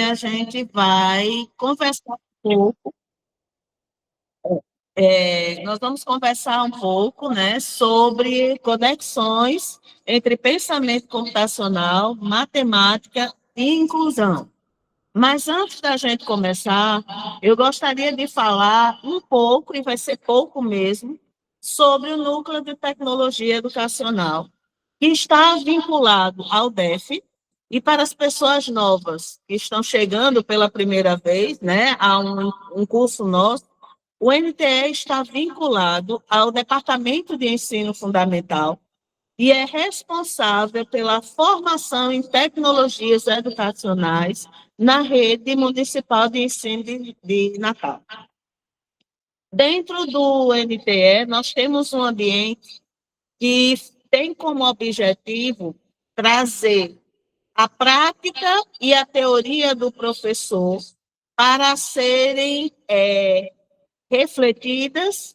a gente vai conversar um pouco. Nós vamos conversar um pouco, né, sobre conexões entre pensamento computacional, matemática e inclusão. Mas antes da gente começar, eu gostaria de falar um pouco, e vai ser pouco mesmo, sobre o Núcleo de Tecnologia Educacional, que está vinculado ao DEF, e para as pessoas novas que estão chegando pela primeira vez, né, a um curso nosso, o NTE está vinculado ao Departamento de Ensino Fundamental e é responsável pela formação em tecnologias educacionais na rede municipal de ensino de Natal. Dentro do NTE, nós temos um ambiente que tem como objetivo trazer a prática e a teoria do professor para serem refletidas,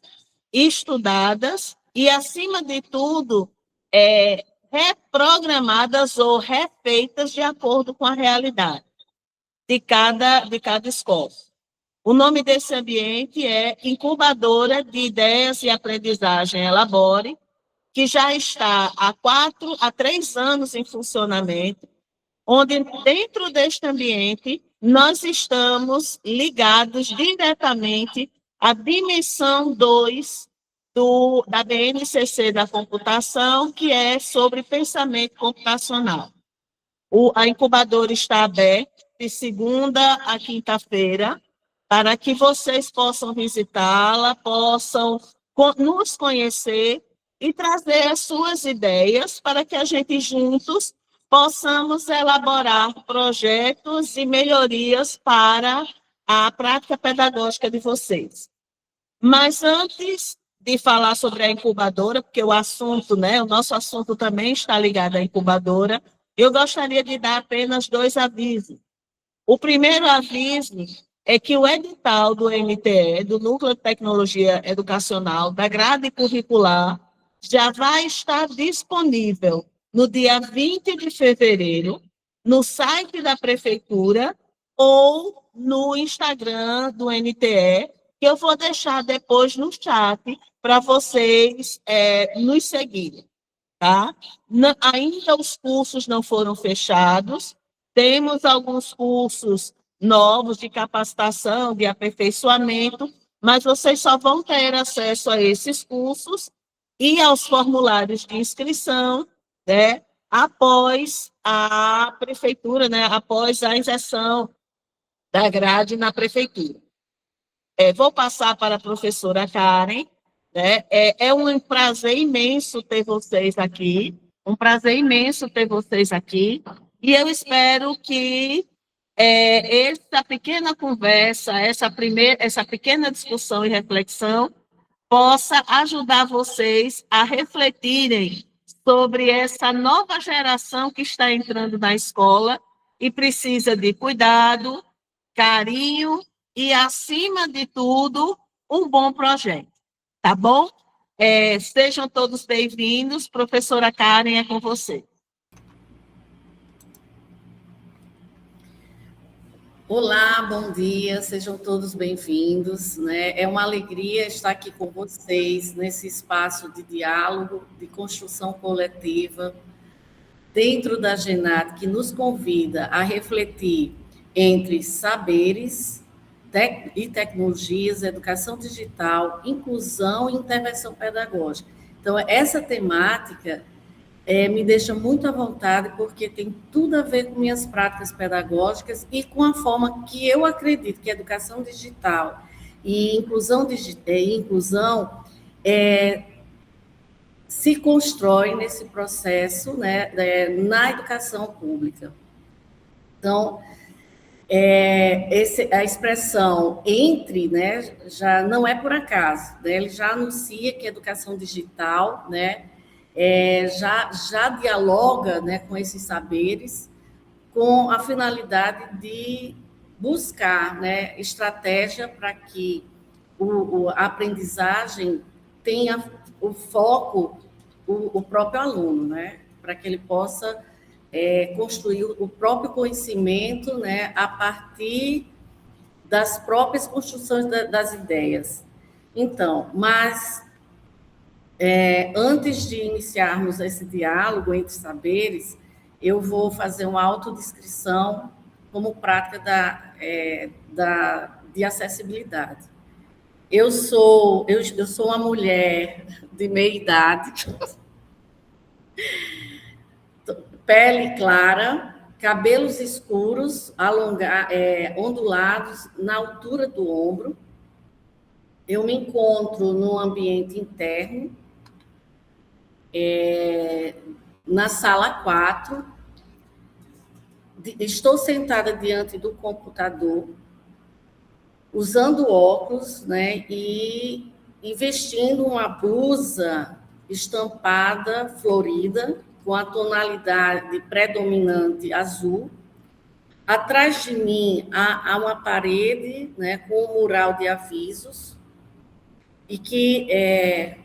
estudadas e, acima de tudo, reprogramadas ou refeitas de acordo com a realidade de cada escola. O nome desse ambiente é Incubadora de Ideias e Aprendizagem Elabore, que já está há 3 anos em funcionamento, onde, dentro deste ambiente, nós estamos ligados diretamente à dimensão 2 da BNCC da computação, que é sobre pensamento computacional. A incubadora está aberta de segunda a quinta-feira, para que vocês possam visitá-la, possam nos conhecer e trazer as suas ideias para que a gente juntos possamos elaborar projetos e melhorias para a prática pedagógica de vocês. Mas antes de falar sobre a incubadora, porque o assunto, né, o nosso assunto também está ligado à incubadora, eu gostaria de dar apenas 2 avisos. O primeiro aviso é que o edital do NTE, do Núcleo de Tecnologia Educacional, da grade curricular, já vai estar disponível no dia 20 de fevereiro, no site da Prefeitura ou no Instagram do NTE, que eu vou deixar depois no chat para vocês nos seguirem, tá? Ainda os cursos não foram fechados, temos alguns cursos novos de capacitação, de aperfeiçoamento, mas vocês só vão ter acesso a esses cursos e aos formulários de inscrição, né, após a prefeitura, né, após a inserção da grade na prefeitura. Vou passar para a professora Karen, né? É um prazer imenso ter vocês aqui, e eu espero que essa pequena conversa, essa pequena discussão e reflexão possa ajudar vocês a refletirem sobre essa nova geração que está entrando na escola e precisa de cuidado, carinho e, acima de tudo, um bom projeto. Tá bom? Sejam todos bem-vindos. Professora Karen, é com você. Olá, bom dia, sejam todos bem-vindos, né? É uma alegria estar aqui com vocês nesse espaço de diálogo, de construção coletiva, dentro da GENAT, que nos convida a refletir entre saberes e tecnologias, educação digital, inclusão e intervenção pedagógica. Então, essa temática me deixa muito à vontade, porque tem tudo a ver com minhas práticas pedagógicas e com a forma que eu acredito que a educação digital e inclusão se constrói nesse processo, né, na educação pública. Então, a expressão entre, né, já não é por acaso, né, ele já anuncia que a educação digital, né, já dialoga, né, com esses saberes, com a finalidade de buscar, né, estratégia para que a aprendizagem tenha o foco, o próprio aluno, né, para que ele possa construir o próprio conhecimento, né, a partir das próprias construções das ideias. Então, mas antes de iniciarmos esse diálogo entre saberes, eu vou fazer uma autodescrição como prática de acessibilidade. Eu sou uma mulher de meia idade, pele clara, cabelos escuros, ondulados na altura do ombro. Eu me encontro no ambiente interno, na sala 4. Estou sentada diante do computador, usando óculos, né, e vestindo uma blusa estampada, florida, com a tonalidade predominante azul. Atrás de mim há uma parede, né, com um mural de avisos, e que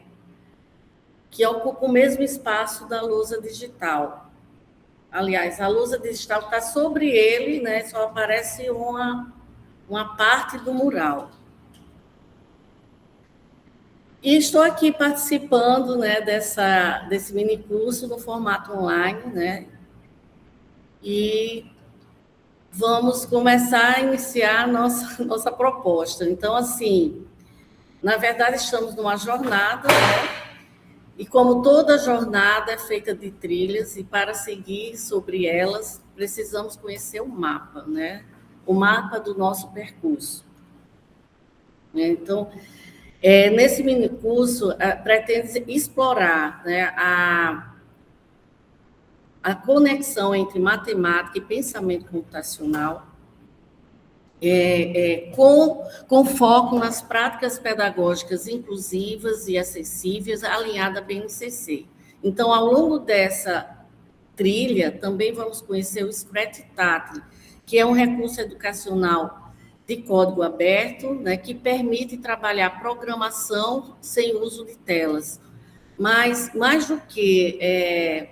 ocupa o mesmo espaço da lousa digital. Aliás, a lousa digital está sobre ele, né, só aparece uma parte do mural. E estou aqui participando, né, desse mini curso no formato online, né, e vamos começar a iniciar a nossa proposta. Então, assim, na verdade, estamos numa jornada, né, e como toda jornada é feita de trilhas, e para seguir sobre elas, precisamos conhecer o mapa, né, o mapa do nosso percurso. Então, nesse minicurso, pretende explorar, né, a conexão entre matemática e pensamento computacional, com foco nas práticas pedagógicas inclusivas e acessíveis, alinhada à BNCC. Então, ao longo dessa trilha, também vamos conhecer o Scratch-Tat, que é um recurso educacional de código aberto, né, que permite trabalhar programação sem uso de telas. Mas, mais do que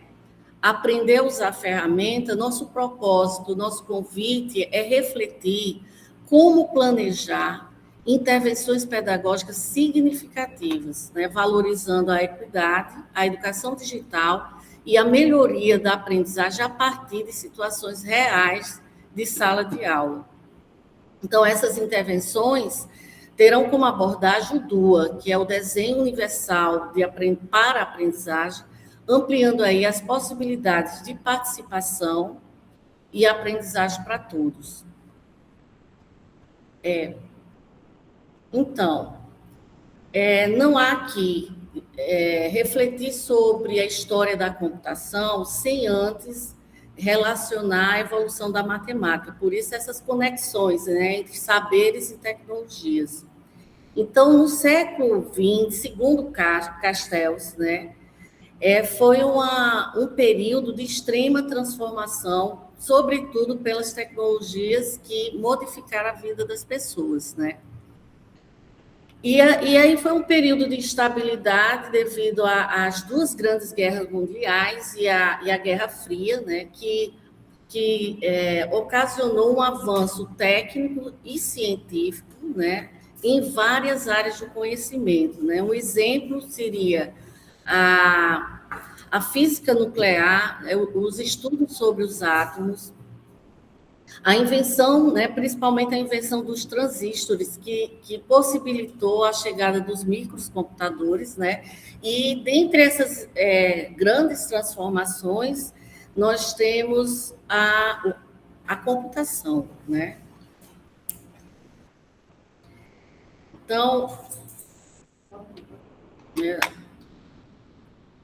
aprender a usar a ferramenta, nosso propósito, nosso convite é refletir como planejar intervenções pedagógicas significativas, né, valorizando a equidade, a educação digital e a melhoria da aprendizagem a partir de situações reais de sala de aula. Então, essas intervenções terão como abordagem o DUA, que é o Desenho Universal para a Aprendizagem, ampliando aí as possibilidades de participação e aprendizagem para todos. Então, não há aqui refletir sobre a história da computação sem antes relacionar a evolução da matemática. Por isso, essas conexões, né, entre saberes e tecnologias. Então, no século XX, segundo Castells, né, foi um período de extrema transformação, sobretudo pelas tecnologias que modificaram a vida das pessoas, né? E aí foi um período de instabilidade devido às duas grandes guerras mundiais e a Guerra Fria, né, que ocasionou um avanço técnico e científico, né, em várias áreas do conhecimento, né? Um exemplo seria a física nuclear, os estudos sobre os átomos, a invenção, né, principalmente a invenção dos transistores, que possibilitou a chegada dos microcomputadores, né? E dentre essas grandes transformações, nós temos a computação, né?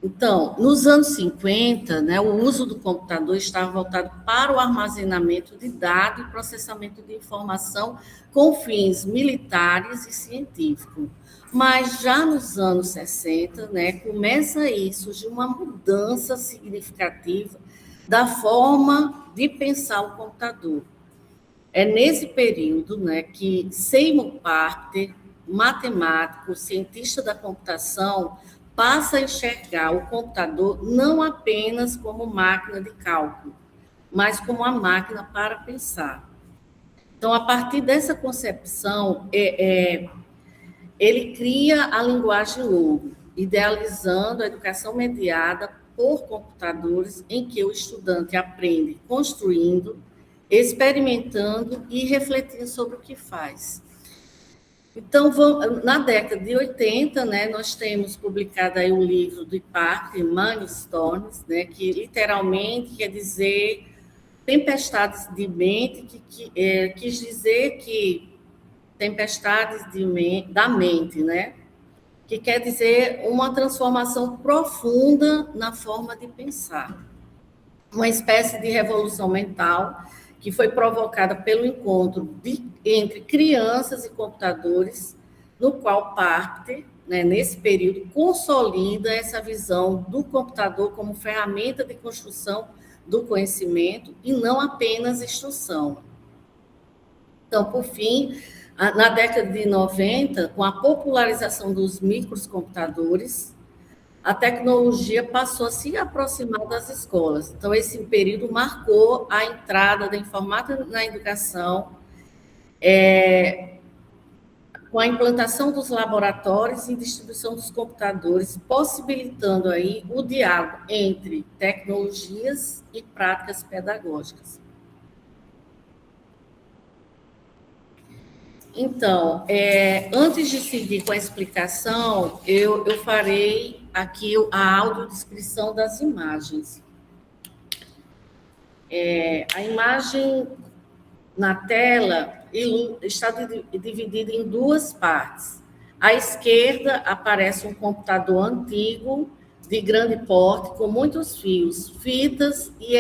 Então, nos anos 50, né, o uso do computador estava voltado para o armazenamento de dados e processamento de informação com fins militares e científicos. Mas já nos anos 60, né, começa aí a surgir uma mudança significativa da forma de pensar o computador. É nesse período, né, que Seymour Papert, matemático, cientista da computação, passa a enxergar o computador não apenas como máquina de cálculo, mas como uma máquina para pensar. Então, a partir dessa concepção, ele cria a linguagem logo, idealizando a educação mediada por computadores, em que o estudante aprende construindo, experimentando e refletindo sobre o que faz. Então, na década de 80, né, nós temos publicado aí o livro do Parker, Mindstorms, né, que literalmente quer dizer tempestades de mente, que quis dizer que tempestades da mente, né, que quer dizer uma transformação profunda na forma de pensar. Uma espécie de revolução mental que foi provocada pelo encontro entre crianças e computadores, no qual parte, né, nesse período, consolida essa visão do computador como ferramenta de construção do conhecimento e não apenas instrução. Então, por fim, na década de 90, com a popularização dos microcomputadores, a tecnologia passou a se aproximar das escolas. Então, esse período marcou a entrada da informática na educação, com a implantação dos laboratórios e distribuição dos computadores, possibilitando aí o diálogo entre tecnologias e práticas pedagógicas. Então, antes de seguir com a explicação, eu farei aqui a audiodescrição das imagens. A imagem na tela está dividida em duas partes. À esquerda aparece um computador antigo, de grande porte, com muitos fios, fitas e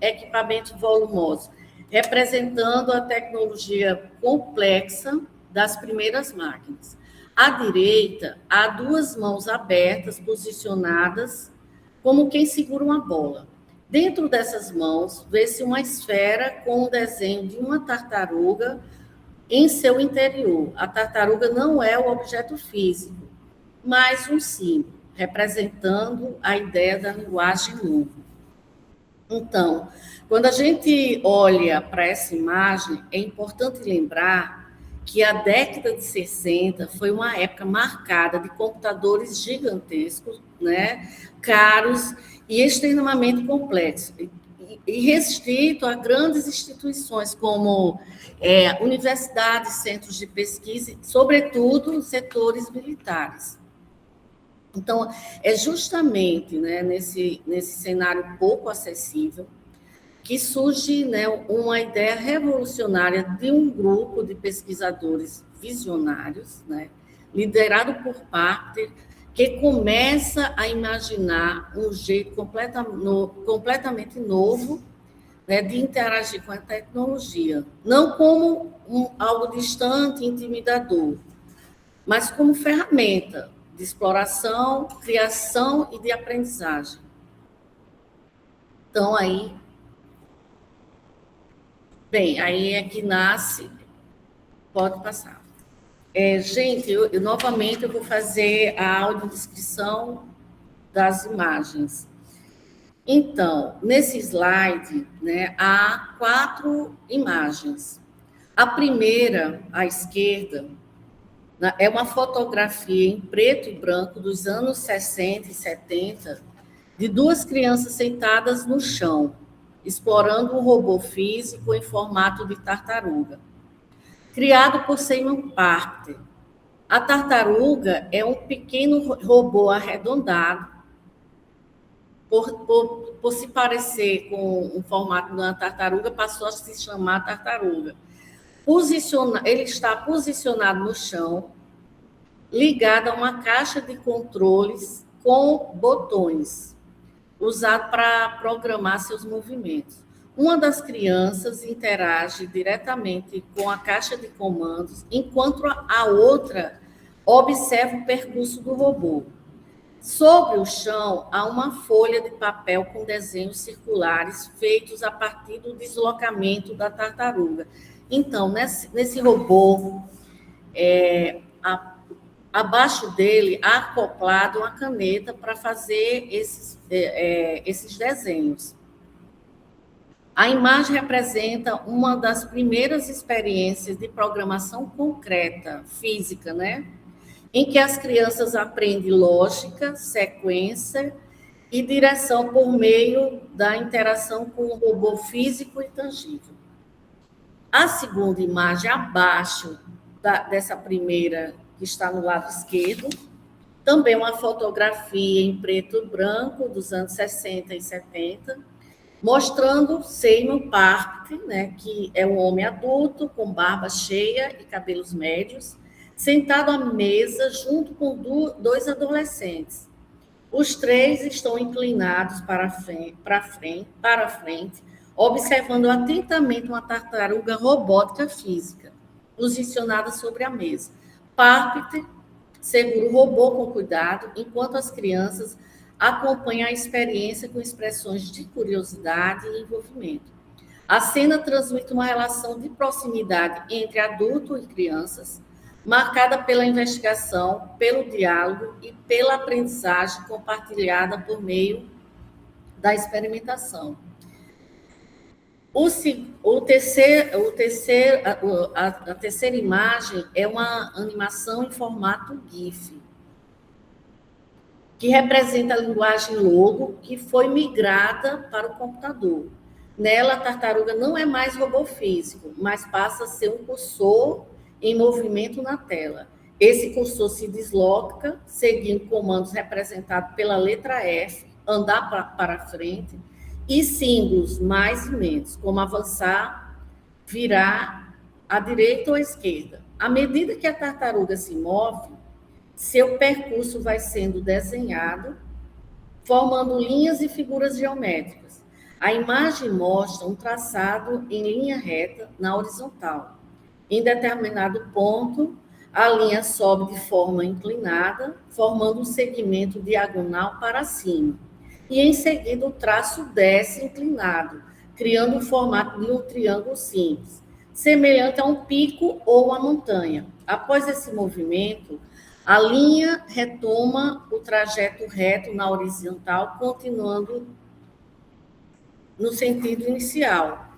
equipamentos volumosos, representando a tecnologia complexa das primeiras máquinas. À direita, há duas mãos abertas, posicionadas como quem segura uma bola. Dentro dessas mãos, vê-se uma esfera com o desenho de uma tartaruga em seu interior. A tartaruga não é o objeto físico, mas um símbolo, representando a ideia da linguagem nova. Então, quando a gente olha para essa imagem, é importante lembrar que a década de 60 foi uma época marcada de computadores gigantescos, né, caros e extremamente complexos, e restrito a grandes instituições como universidades, centros de pesquisa, sobretudo setores militares. Então, é justamente, né, nesse cenário pouco acessível que surge, né, uma ideia revolucionária de um grupo de pesquisadores visionários, né, liderado por Parker, que começa a imaginar um jeito completamente novo, né, de interagir com a tecnologia, não como algo distante, intimidador, mas como ferramenta de exploração, criação e de aprendizagem. Então, aí é que nasce, pode passar. Gente, novamente eu vou fazer a audiodescrição das imagens. Então, nesse slide, né, há 4 imagens. A primeira, à esquerda, é uma fotografia em preto e branco dos anos 60 e 70, de 2 crianças sentadas no chão, explorando um robô físico em formato de tartaruga. Criado por Simon Parker. A tartaruga é um pequeno robô arredondado, por se parecer com o formato de uma tartaruga, passou a se chamar tartaruga. Ele está posicionado no chão, ligado a uma caixa de controles com botões, usado para programar seus movimentos. Uma das crianças interage diretamente com a caixa de comandos, enquanto a outra observa o percurso do robô. Sobre o chão, há uma folha de papel com desenhos circulares feitos a partir do deslocamento da tartaruga. Então, nesse robô, abaixo dele, há acoplado uma caneta para fazer esses desenhos. A imagem representa uma das primeiras experiências de programação concreta, física, né? Em que as crianças aprendem lógica, sequência e direção por meio da interação com o robô físico e tangível. A segunda imagem, abaixo dessa primeira, que está no lado esquerdo, também uma fotografia em preto e branco dos anos 60 e 70, mostrando Seymour Papert, né, que é um homem adulto, com barba cheia e cabelos médios, sentado à mesa junto com dois adolescentes. Os três estão inclinados para frente, observando atentamente uma tartaruga robótica física, posicionada sobre a mesa. Papert segura o robô com cuidado, enquanto as crianças acompanham a experiência com expressões de curiosidade e envolvimento. A cena transmite uma relação de proximidade entre adultos e crianças, marcada pela investigação, pelo diálogo e pela aprendizagem compartilhada por meio da experimentação. A terceira imagem é uma animação em formato GIF, que representa a linguagem logo, que foi migrada para o computador. Nela, a tartaruga não é mais robô físico, mas passa a ser um cursor em movimento na tela. Esse cursor se desloca, seguindo comandos representados pela letra F, andar para frente, e símbolos mais e menos, como avançar, virar à direita ou à esquerda. À medida que a tartaruga se move, seu percurso vai sendo desenhado, formando linhas e figuras geométricas. A imagem mostra um traçado em linha reta na horizontal. Em determinado ponto, a linha sobe de forma inclinada, formando um segmento diagonal para cima. E, em seguida, o traço desce inclinado, criando o formato de um triângulo simples, semelhante a um pico ou uma montanha. Após esse movimento, a linha retoma o trajeto reto na horizontal, continuando no sentido inicial.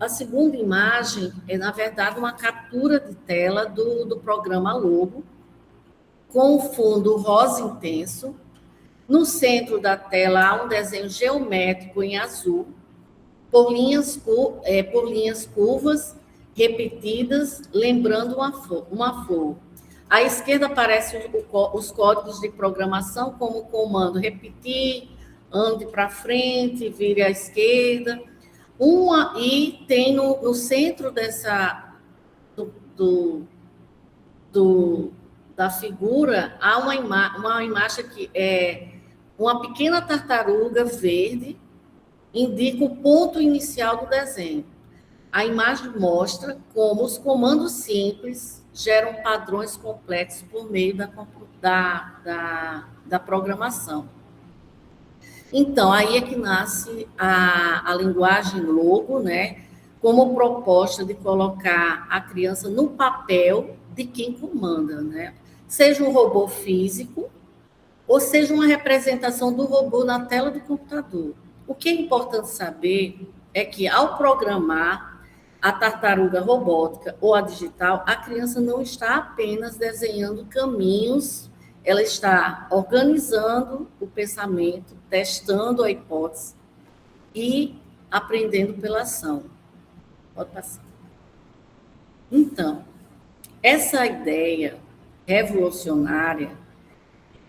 A segunda imagem é, na verdade, uma captura de tela do programa Logo, com o fundo rosa intenso. No centro da tela há um desenho geométrico em azul, por linhas curvas repetidas, lembrando uma flor. À esquerda aparecem os códigos de programação, como o comando repetir, ande para frente, vire à esquerda. E tem no centro da figura, há uma imagem que é uma pequena tartaruga verde, indica o ponto inicial do desenho. A imagem mostra como os comandos simples geram padrões complexos por meio da programação. Então, aí é que nasce a linguagem Logo, né, como proposta de colocar a criança no papel de quem comanda, né? Seja um robô físico, ou seja uma representação do robô na tela do computador. O que é importante saber é que, ao programar a tartaruga robótica ou a digital, a criança não está apenas desenhando caminhos, ela está organizando o pensamento, testando a hipótese e aprendendo pela ação. Pode passar. Então, essa ideia revolucionária,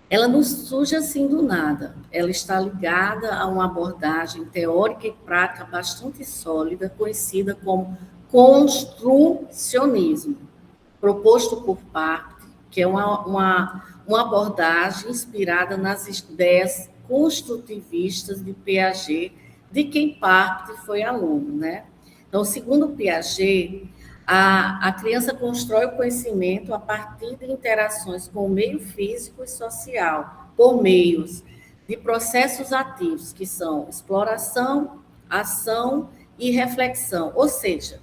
ela não surge assim do nada. Ela está ligada a uma abordagem teórica e prática bastante sólida, conhecida como construcionismo, proposto por Papert, que é uma abordagem inspirada nas ideias construtivistas de Piaget, de quem Papert foi aluno, né? Então, segundo Piaget, a criança constrói o conhecimento a partir de interações com o meio físico e social, por meios de processos ativos, que são exploração, ação e reflexão. Ou seja,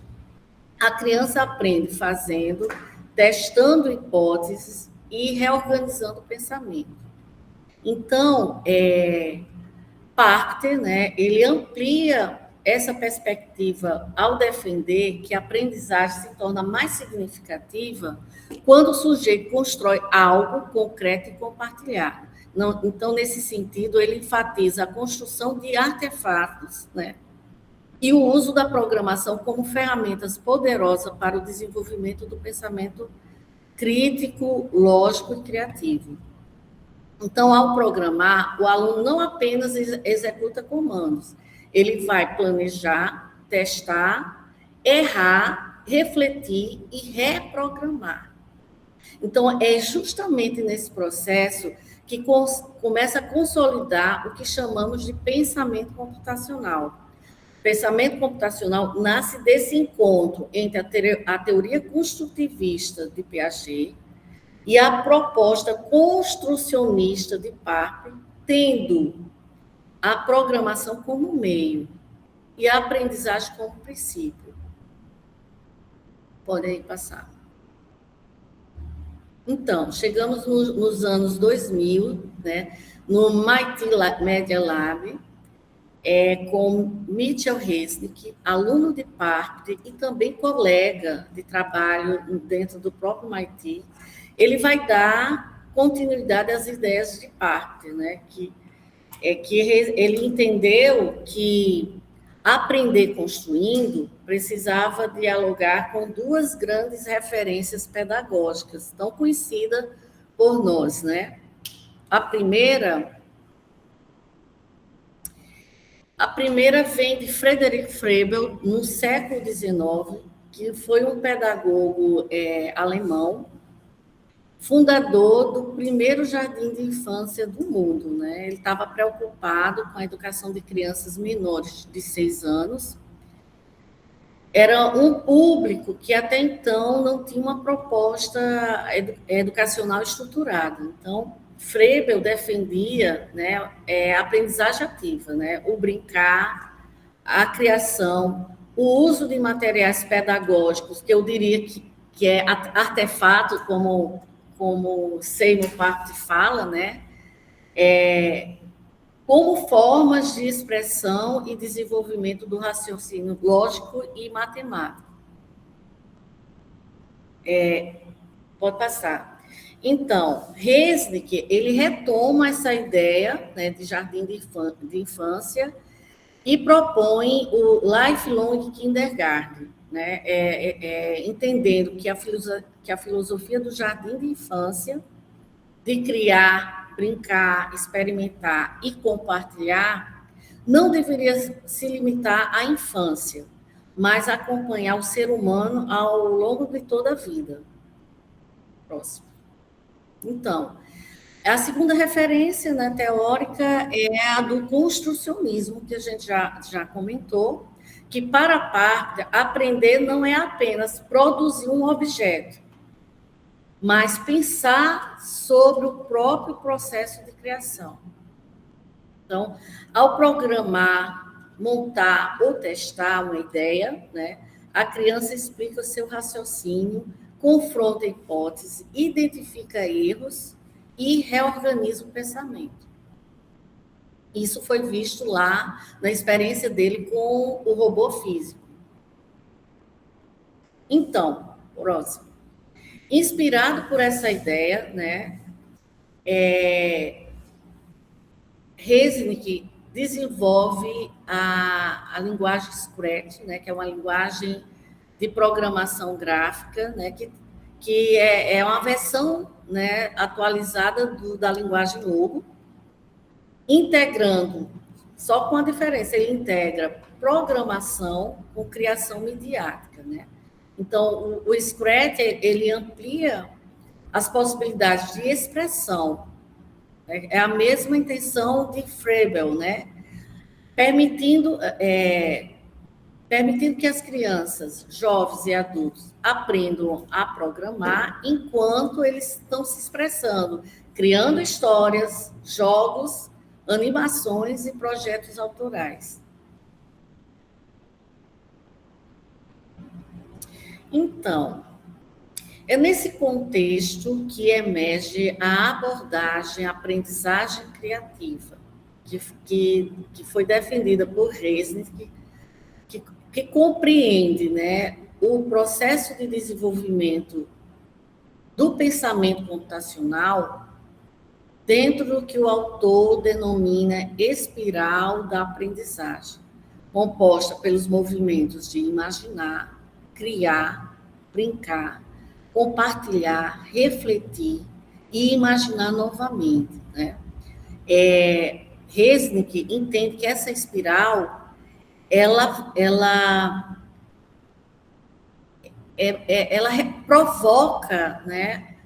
a criança aprende fazendo, testando hipóteses e reorganizando o pensamento. Então, Papert, né, ele amplia essa perspectiva ao defender que a aprendizagem se torna mais significativa quando o sujeito constrói algo concreto e compartilhado. Então, nesse sentido, ele enfatiza a construção de artefatos, né? E o uso da programação como ferramentas poderosas para o desenvolvimento do pensamento crítico, lógico e criativo. Então, ao programar, o aluno não apenas executa comandos, ele vai planejar, testar, errar, refletir e reprogramar. Então, é justamente nesse processo que começa a consolidar o que chamamos de pensamento computacional. Pensamento computacional nasce desse encontro entre a teoria construtivista de Piaget e a proposta construcionista de Parker, tendo a programação como meio e a aprendizagem como princípio. Podem passar. Então, chegamos nos anos 2000, né, no MIT Media Lab, com Mitchell Resnick, aluno de Parker e também colega de trabalho dentro do próprio MIT, ele vai dar continuidade às ideias de Parker, né? Que ele entendeu que aprender construindo precisava dialogar com duas grandes referências pedagógicas, tão conhecidas por nós, né? A primeira vem de Frederick Froebel, no século XIX, que foi um pedagogo alemão, fundador do primeiro jardim de infância do mundo, né? Ele estava preocupado com a educação de crianças menores de 6 anos. Era um público que até então não tinha uma proposta educacional estruturada. Então, Froebel defendia, né, a aprendizagem ativa, né? O brincar, a criação, o uso de materiais pedagógicos, que eu diria que é artefato, como Seymour Papert fala, né? Como formas de expressão e desenvolvimento do raciocínio lógico e matemático. Pode passar. Então, Resnick, ele retoma essa ideia, né, de jardim de infância e propõe o Lifelong Kindergarten, né, entendendo que a filosofia do jardim de infância, de criar, brincar, experimentar e compartilhar, não deveria se limitar à infância, mas acompanhar o ser humano ao longo de toda a vida. Próximo. Então, a segunda referência, né, teórica é a do construcionismo, que a gente já comentou, que para Parker, aprender não é apenas produzir um objeto, mas pensar sobre o próprio processo de criação. Então, ao programar, montar ou testar uma ideia, né, a criança explica seu raciocínio, confronta hipóteses, identifica erros e reorganiza o pensamento. Isso foi visto lá na experiência dele com o robô físico. Então, próximo. Inspirado por essa ideia, né, Resnick desenvolve a linguagem Scratch, né, que é uma linguagem de programação gráfica, né, que é uma versão, né, atualizada da linguagem Logo, integrando, só com a diferença, ele integra programação com criação midiática, né? Então, o Scratch, ele amplia as possibilidades de expressão, né? É a mesma intenção de Froebel, né? Permitindo que as crianças, jovens e adultos aprendam a programar enquanto eles estão se expressando, criando histórias, jogos, animações e projetos autorais. Então, é nesse contexto que emerge a abordagem aprendizagem criativa, que foi defendida por Resnick que compreende, né, o processo de desenvolvimento do pensamento computacional dentro do que o autor denomina espiral da aprendizagem, composta pelos movimentos de imaginar, criar, brincar, compartilhar, refletir e imaginar novamente, né? Resnick entende que essa espiral, ela provoca, né,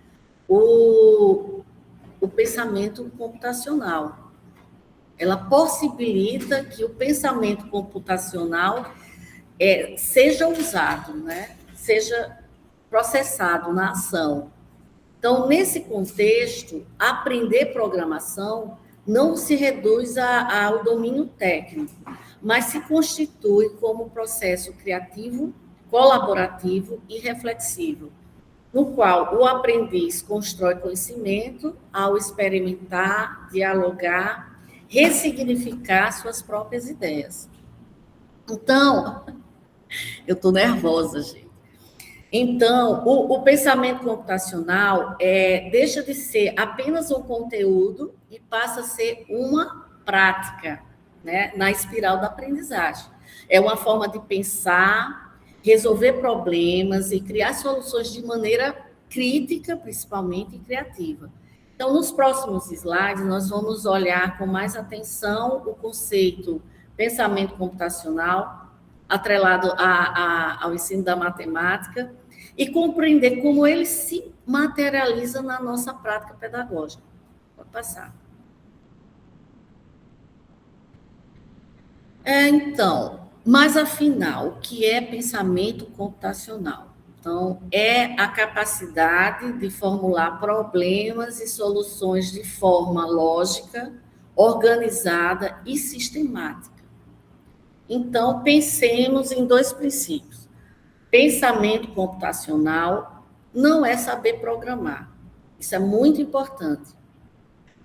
o pensamento computacional. Ela possibilita que o pensamento computacional seja usado, né, seja processado na ação. Então, nesse contexto, aprender programação não se reduz ao domínio técnico, mas se constitui como processo criativo, colaborativo e reflexivo, no qual o aprendiz constrói conhecimento ao experimentar, dialogar, ressignificar suas próprias ideias. Então, eu estou nervosa, gente. Então, o pensamento computacional deixa de ser apenas um conteúdo e passa a ser uma prática, né, na espiral da aprendizagem. É uma forma de pensar, resolver problemas e criar soluções de maneira crítica, principalmente, e criativa. Então, nos próximos slides, nós vamos olhar com mais atenção o conceito pensamento computacional, atrelado ao ensino da matemática, e compreender como ele se materializa na nossa prática pedagógica. Pode passar. Então, mas afinal, o que é pensamento computacional? Então, é a capacidade de formular problemas e soluções de forma lógica, organizada e sistemática. Então, pensemos em dois princípios. Pensamento computacional não é saber programar. Isso é muito importante.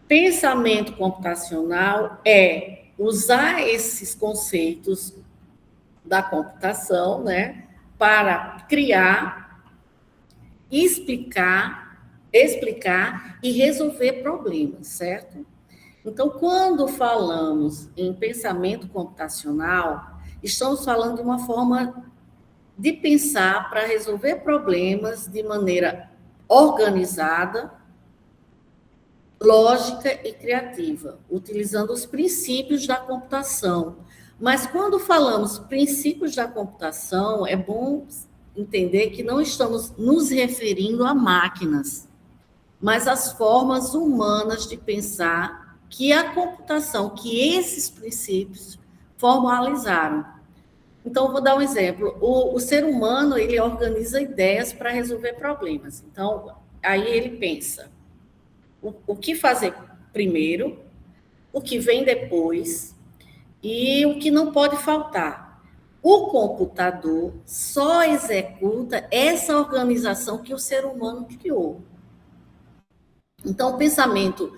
Pensamento computacional é usar esses conceitos da computação, né, para criar, explicar e resolver problemas, certo? Então, quando falamos em pensamento computacional, estamos falando de uma forma de pensar para resolver problemas de maneira organizada, lógica e criativa, utilizando os princípios da computação. Mas quando falamos princípios da computação, é bom entender que não estamos nos referindo a máquinas, mas às formas humanas de pensar que a computação, que esses princípios formalizaram. Então, vou dar um exemplo. O ser humano, ele organiza ideias para resolver problemas. Então, aí ele pensa o que fazer primeiro, o que vem depois e o que não pode faltar. O computador só executa essa organização que o ser humano criou. Então, o pensamento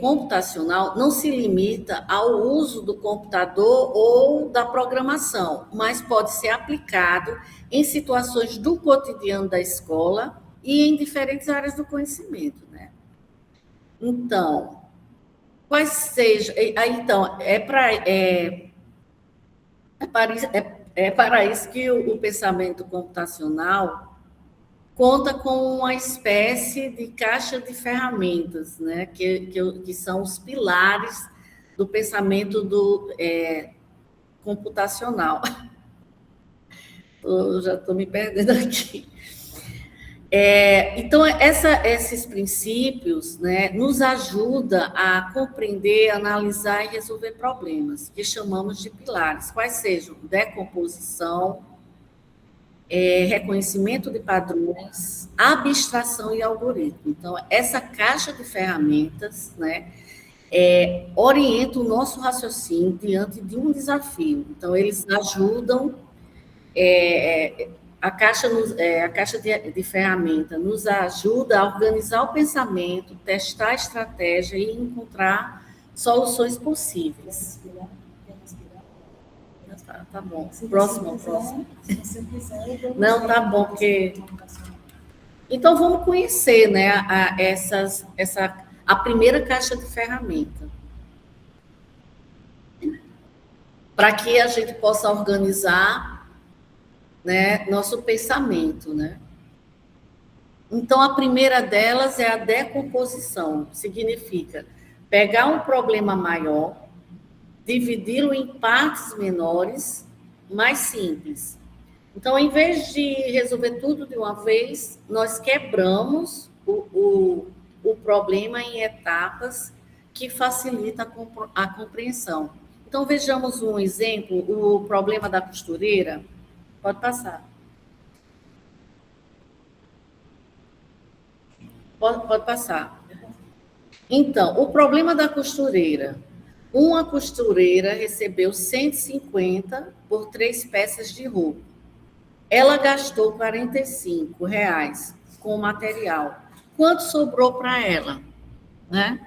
computacional não se limita ao uso do computador ou da programação, mas pode ser aplicado em situações do cotidiano da escola e em diferentes áreas do conhecimento, né? Então, quais sejam... Então, para isso que o pensamento computacional conta com uma espécie de caixa de ferramentas, né, que são os pilares do pensamento computacional. Eu já estou me perdendo aqui. Então, esses princípios, né, nos ajudam a compreender, analisar e resolver problemas, que chamamos de pilares, quais sejam decomposição, reconhecimento de padrões, abstração e algoritmo. Então, essa caixa de ferramentas, né, orienta o nosso raciocínio diante de um desafio. Então, eles ajudam, a caixa de ferramenta nos ajuda a organizar o pensamento, testar a estratégia e encontrar soluções possíveis. Tá bom. Próximo. Se você quiser, não, tá bom, porque... Então, vamos conhecer, né, a primeira caixa de ferramenta. Para que a gente possa organizar, né, nosso pensamento, né? Então, a primeira delas é a decomposição. Significa pegar um problema maior, dividi-lo em partes menores, mais simples. Então, em vez de resolver tudo de uma vez, nós quebramos o problema em etapas que facilita a compreensão. Então, vejamos um exemplo, o problema da costureira. Pode passar. Pode passar. Então, o problema da costureira. Uma costureira recebeu 150 por 3 peças de roupa. Ela gastou R$ 45 com o material. Quanto sobrou para ela? Né?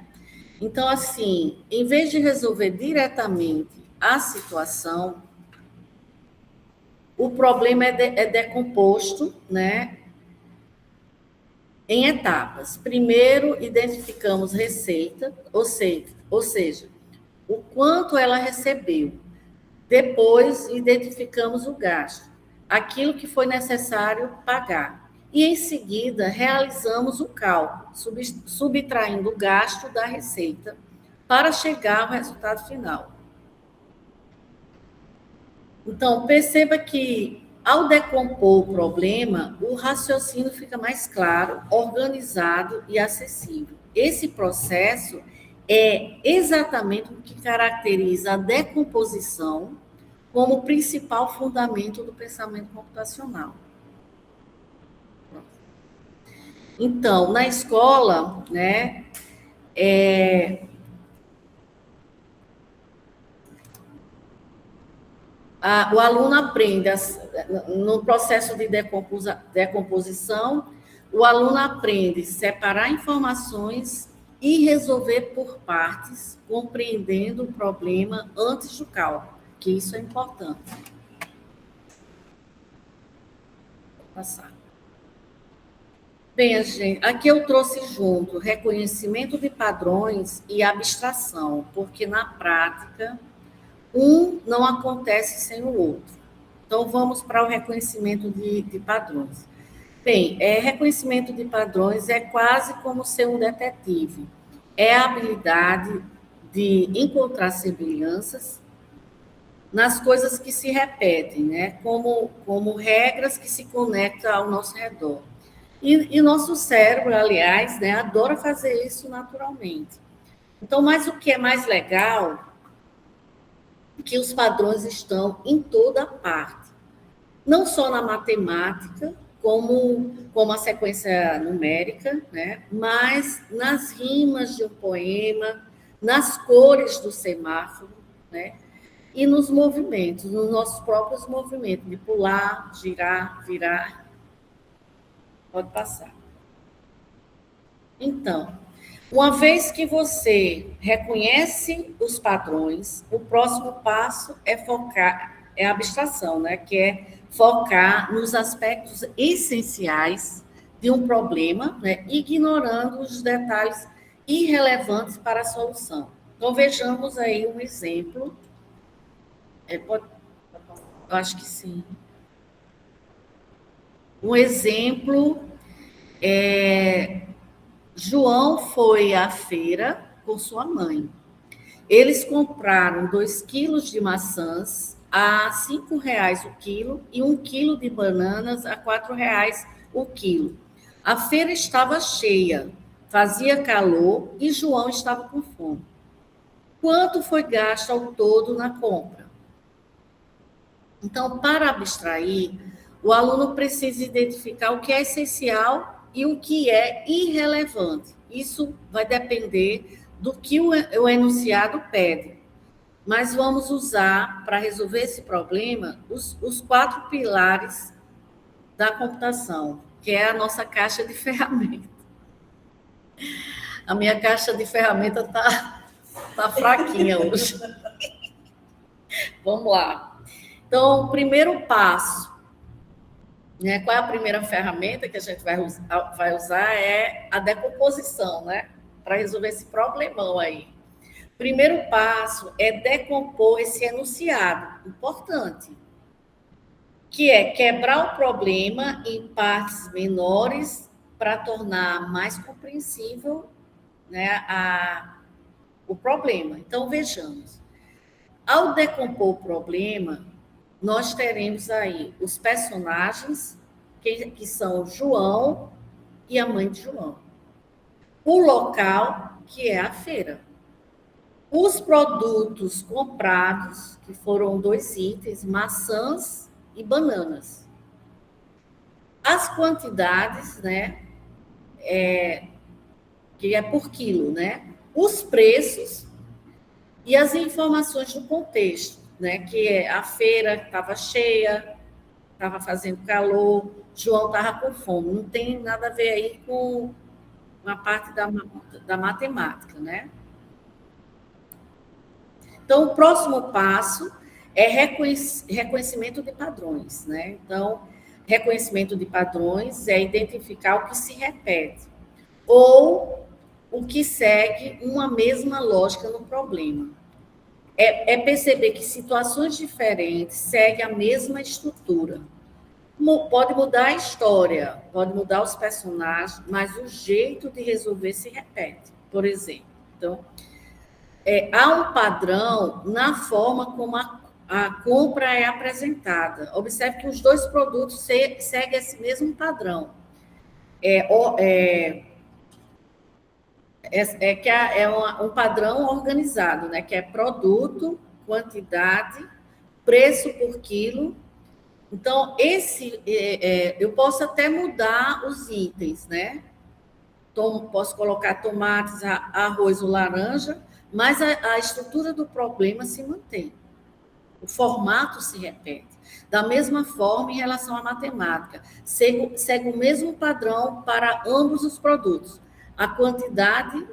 Então, assim, em vez de resolver diretamente a situação, o problema é decomposto, né, em etapas. Primeiro, identificamos receita, ou seja, o quanto ela recebeu. Depois, identificamos o gasto, aquilo que foi necessário pagar. E, em seguida, realizamos o cálculo, subtraindo o gasto da receita para chegar ao resultado final. Então, perceba que, ao decompor o problema, o raciocínio fica mais claro, organizado e acessível. Esse processo é exatamente o que caracteriza a decomposição como principal fundamento do pensamento computacional. Então, na escola, né, o aluno aprende, no processo de decomposição, o aluno aprende a separar informações e resolver por partes, compreendendo o problema antes do cálculo, que isso é importante. Vou passar. Bem, gente, aqui eu trouxe junto reconhecimento de padrões e abstração, porque na prática um não acontece sem o outro. Então, vamos para o reconhecimento de padrões. Bem, reconhecimento de padrões é quase como ser um detetive. É a habilidade de encontrar semelhanças nas coisas que se repetem, né? Como regras que se conectam ao nosso redor. E nosso cérebro, aliás, né, adora fazer isso naturalmente. Então, mas o que é mais legal que os padrões estão em toda parte, não só na matemática, como a sequência numérica, né? Mas nas rimas de um poema, nas cores do semáforo, né? E nos movimentos, nos nossos próprios movimentos, de pular, girar, virar. Pode passar. Então, uma vez que você reconhece os padrões, o próximo passo é a abstração, né? Que é focar nos aspectos essenciais de um problema, né? Ignorando os detalhes irrelevantes para a solução. Então, vejamos aí um exemplo. Eu acho que sim. Um exemplo João foi à feira com sua mãe. Eles compraram 2 quilos de maçãs a R$ 5,00 o quilo e 1 quilo de bananas a R$ 4,00 o quilo. A feira estava cheia, fazia calor e João estava com fome. Quanto foi gasto ao todo na compra? Então, para abstrair, o aluno precisa identificar o que é essencial e o que é irrelevante. Isso vai depender do que o enunciado pede. Mas vamos usar, para resolver esse problema, os 4 pilares da computação, que é a nossa caixa de ferramentas. A minha caixa de ferramentas está fraquinha hoje. Vamos lá. Então, o primeiro passo, né? Qual é a primeira ferramenta que a gente vai usar? É a decomposição, né? Para resolver esse problemão aí. Primeiro passo é decompor esse enunciado, importante, que é quebrar o problema em partes menores para tornar mais compreensível, né, o problema. Então, vejamos. Ao decompor o problema, nós teremos aí os personagens, que são João e a mãe de João. O local, que é a feira. Os produtos comprados, que foram 2 itens, maçãs e bananas. As quantidades, né, que é por quilo, né? Os preços e as informações do contexto, né? Que é a feira estava cheia, estava fazendo calor, João estava com fome. Não tem nada a ver aí com uma parte da matemática, né? Então, o próximo passo é reconhecimento de padrões, né? Então, reconhecimento de padrões é identificar o que se repete ou o que segue uma mesma lógica no problema. É perceber que situações diferentes seguem a mesma estrutura. Pode mudar a história, pode mudar os personagens, mas o jeito de resolver se repete, por exemplo. Então, há um padrão na forma como a compra é apresentada. Observe que os 2 produtos seguem esse mesmo padrão. Um padrão organizado, né? Que é produto, quantidade, preço por quilo. Então, eu posso até mudar os itens, né? Posso colocar tomates, arroz ou laranja, mas a estrutura do problema se mantém. O formato se repete. Da mesma forma, em relação à matemática, segue o mesmo padrão para ambos os produtos. A quantidade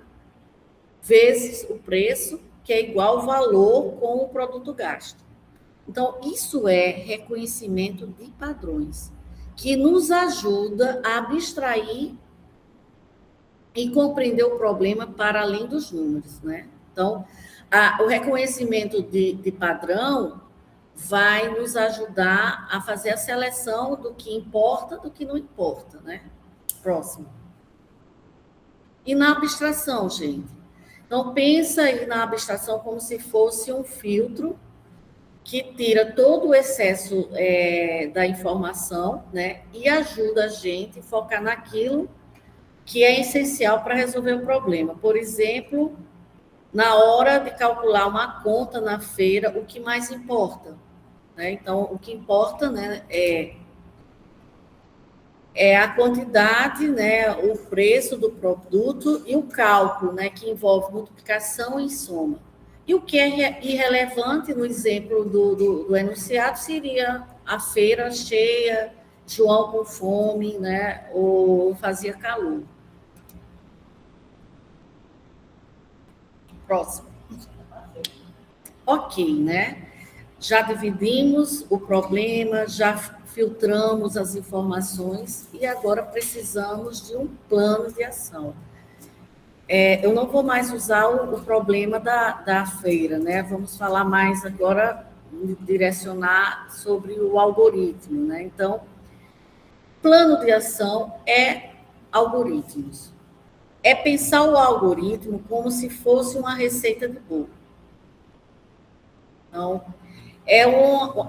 vezes o preço, que é igual ao valor com o produto gasto. Então, isso é reconhecimento de padrões, que nos ajuda a abstrair e compreender o problema para além dos números, né? Então, o reconhecimento de padrão vai nos ajudar a fazer a seleção do que importa do que não importa, né? Próximo. E na abstração, gente. Então, pensa aí na abstração como se fosse um filtro que tira todo o excesso da informação, né? E ajuda a gente a focar naquilo que é essencial para resolver o problema. Por exemplo, na hora de calcular uma conta na feira, o que mais importa? Né? Então, o que importa, né, é a quantidade, né, o preço do produto e o cálculo, né, que envolve multiplicação e soma. E o que é irrelevante, no exemplo do enunciado, seria a feira cheia, João com fome, né, ou fazia calor. Próximo. Ok, né? Já dividimos o problema, já filtramos as informações e agora precisamos de um plano de ação. Eu não vou mais usar o problema da feira, né? Vamos falar mais agora, direcionar sobre o algoritmo, né? Então, plano de ação é algoritmos. É pensar o algoritmo como se fosse uma receita de bolo. Então, é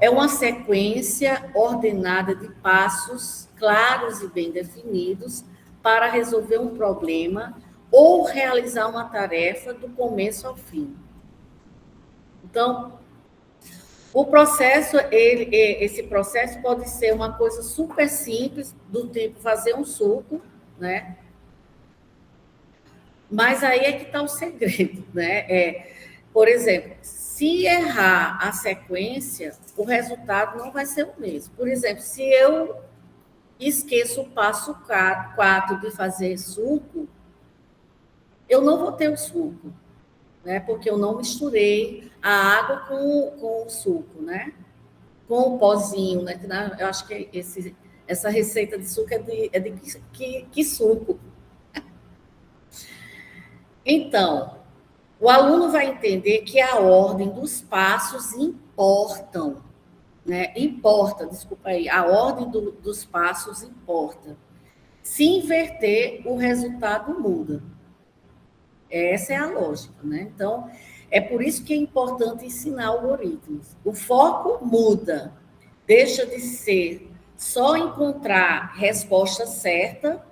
uma sequência ordenada de passos claros e bem definidos para resolver um problema ou realizar uma tarefa do começo ao fim. Então, esse processo pode ser uma coisa super simples, do tipo fazer um suco, né? Mas aí é que está o segredo, né? Por exemplo, se errar a sequência, o resultado não vai ser o mesmo. Por exemplo, se eu esqueço o passo 4 de fazer suco, eu não vou ter o suco, né? Porque eu não misturei a água com o suco, né? com o pozinho, né? Eu acho que essa receita de suco é de que suco. Então, o aluno vai entender que a ordem dos passos importam, né? Importa, desculpa aí, a ordem dos passos importa. Se inverter, o resultado muda. Essa é a lógica, né? Então, é por isso que é importante ensinar algoritmos. O foco muda, deixa de ser só encontrar resposta certa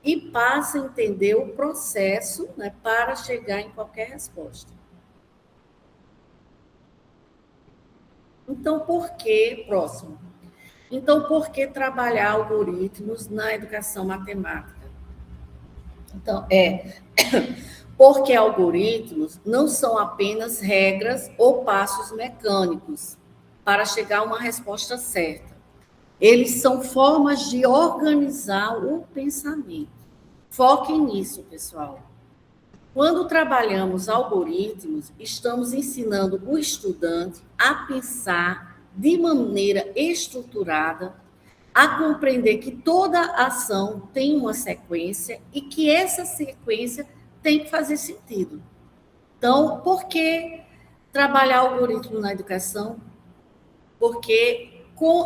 e passa a entender o processo, né, para chegar em qualquer resposta. Então, próximo. Então, por que trabalhar algoritmos na educação matemática? Então, porque algoritmos não são apenas regras ou passos mecânicos para chegar a uma resposta certa. Eles são formas de organizar o pensamento. Foquem nisso, pessoal. Quando trabalhamos algoritmos, estamos ensinando o estudante a pensar de maneira estruturada, a compreender que toda ação tem uma sequência e que essa sequência tem que fazer sentido. Então, por que trabalhar algoritmo na educação? Porque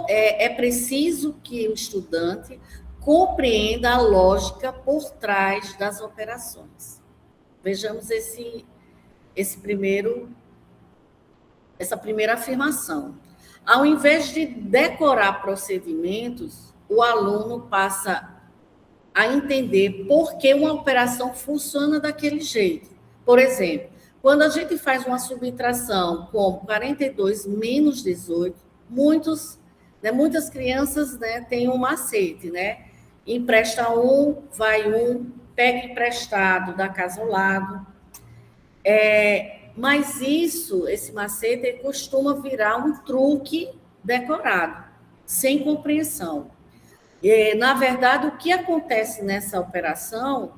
é preciso que o estudante compreenda a lógica por trás das operações. Vejamos essa primeira afirmação. Ao invés de decorar procedimentos, o aluno passa a entender por que uma operação funciona daquele jeito. Por exemplo, quando a gente faz uma subtração como 42 menos 18, muitas crianças, né, têm um macete, né? Empresta um, vai um, pega emprestado da casa ao lado. Mas esse macete, costuma virar um truque decorado, sem compreensão. Na verdade, o que acontece nessa operação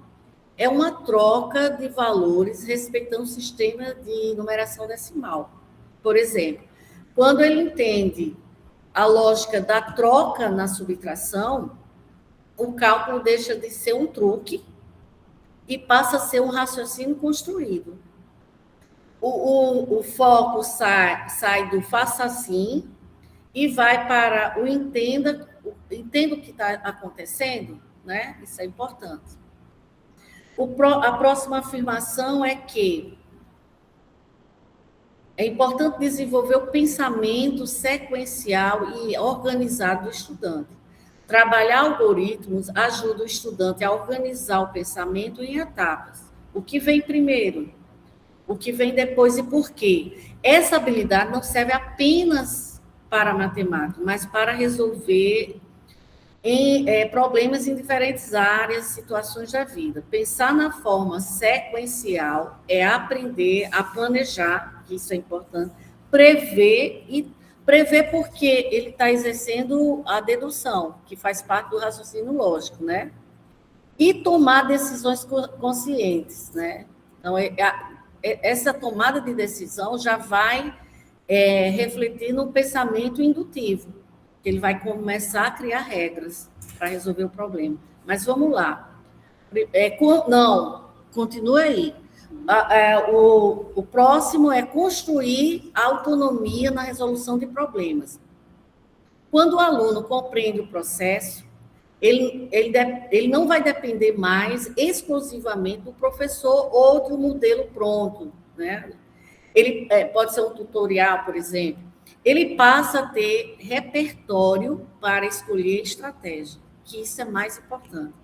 é uma troca de valores respeitando o sistema de numeração decimal. Por exemplo, quando ele entende a lógica da troca na subtração, o cálculo deixa de ser um truque e passa a ser um raciocínio construído. O foco sai do faça assim e vai para o entenda o que está acontecendo, né? Isso é importante. A próxima afirmação é que é importante desenvolver o pensamento sequencial e organizado do estudante. Trabalhar algoritmos ajuda o estudante a organizar o pensamento em etapas. O que vem primeiro? O que vem depois e por quê? Essa habilidade não serve apenas para a matemática, mas para resolver problemas em diferentes áreas, situações da vida. Pensar na forma sequencial é aprender a planejar, que isso é importante, prever porque ele está exercendo a dedução, que faz parte do raciocínio lógico, né? E tomar decisões conscientes, né? Então, essa tomada de decisão já vai refletir no pensamento indutivo, que ele vai começar a criar regras para resolver o problema. Mas vamos lá. Continua aí. O próximo é construir autonomia na resolução de problemas. Quando o aluno compreende o processo, ele não vai depender mais exclusivamente do professor ou do modelo pronto, né? Ele pode ser um tutorial, por exemplo. Ele passa a ter repertório para escolher estratégia, que isso é mais importante.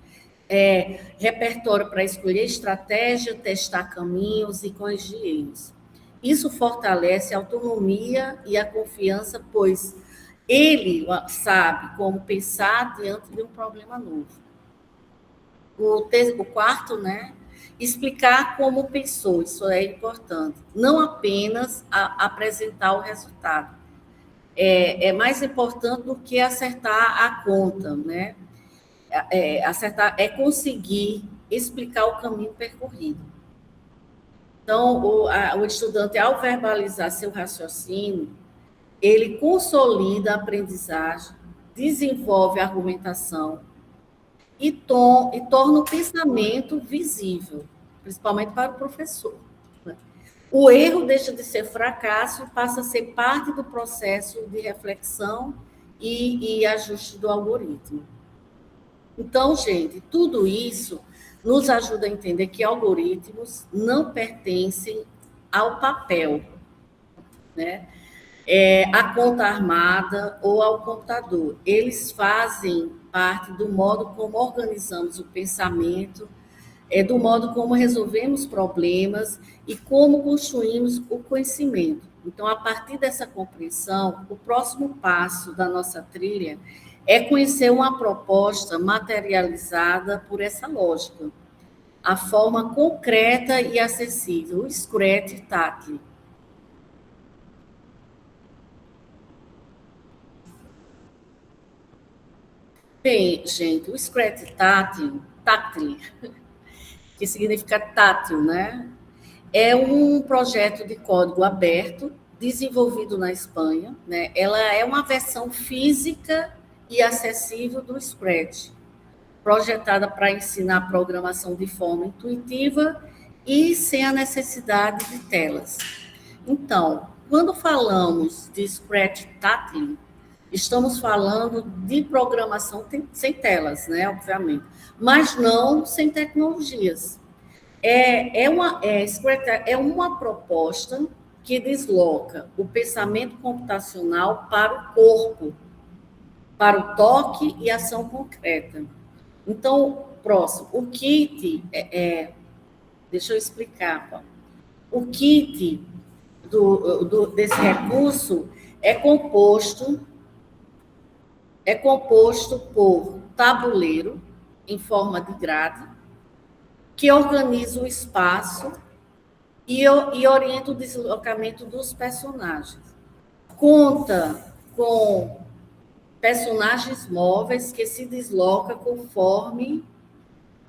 Repertório para escolher estratégia, testar caminhos e corrigir erros. Isso fortalece a autonomia e a confiança, pois ele sabe como pensar diante de um problema novo. O quarto, né? Explicar como pensou, isso é importante. Não apenas apresentar o resultado. É mais importante do que acertar a conta, né? Conseguir explicar o caminho percorrido. Então, o estudante, ao verbalizar seu raciocínio, ele consolida a aprendizagem, desenvolve a argumentação e torna o pensamento visível, principalmente para o professor. O erro deixa de ser fracasso e passa a ser parte do processo de reflexão e ajuste do algoritmo. Então, gente, tudo isso nos ajuda a entender que algoritmos não pertencem ao papel, né? À conta armada ou ao computador. Eles fazem parte do modo como organizamos o pensamento, do modo como resolvemos problemas e como construímos o conhecimento. Então, a partir dessa compreensão, o próximo passo da nossa trilha é conhecer uma proposta materializada por essa lógica, a forma concreta e acessível, o Scratch Tátil. Bem, gente, o Scratch tátil, que significa tátil, né? É um projeto de código aberto, desenvolvido na Espanha, né? Ela é uma versão física e acessível do Scratch, projetada para ensinar programação de forma intuitiva e sem a necessidade de telas. Então, quando falamos de Scratch tátil, estamos falando de programação sem telas, né? Obviamente, mas não sem tecnologias. Scratch é uma proposta que desloca o pensamento computacional para o corpo, para o toque e ação concreta. Então, próximo, o kit deixa eu explicar, Paulo. O kit desse recurso é composto por tabuleiro em forma de grade, que organiza o espaço e orienta o deslocamento dos personagens. Conta com personagens móveis que se deslocam conforme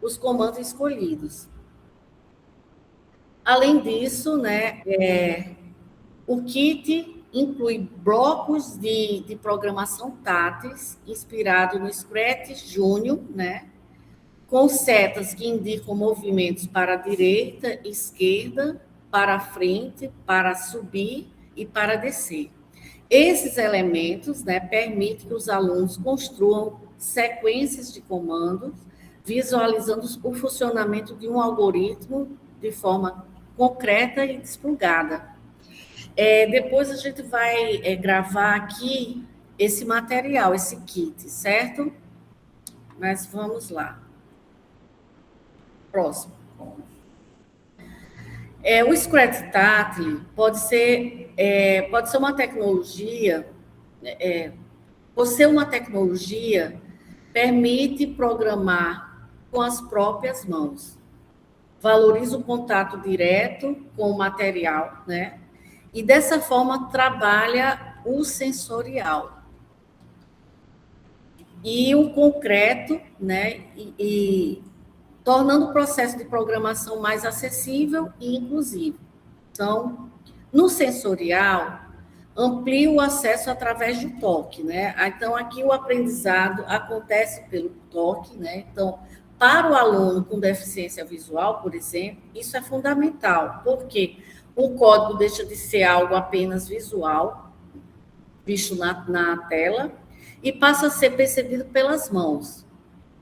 os comandos escolhidos. Além disso, né, o kit inclui blocos de programação táteis, inspirado no Scratch Júnior, né, com setas que indicam movimentos para a direita, esquerda, para a frente, para subir e para descer. Esses elementos, né, permitem que os alunos construam sequências de comandos, visualizando o funcionamento de um algoritmo de forma concreta e desplugada. Depois a gente vai gravar aqui esse material, esse kit, certo? Mas vamos lá. Próximo. O Scratch tátil pode ser uma tecnologia, por ser uma tecnologia, permite programar com as próprias mãos, valoriza o contato direto com o material, né? E dessa forma trabalha o sensorial e o concreto, né? E tornando o processo de programação mais acessível e inclusivo. Então, no sensorial, amplia o acesso através do toque, né? Então, aqui o aprendizado acontece pelo toque, né? Então, para o aluno com deficiência visual, por exemplo, isso é fundamental, porque o código deixa de ser algo apenas visual, visto na tela, e passa a ser percebido pelas mãos.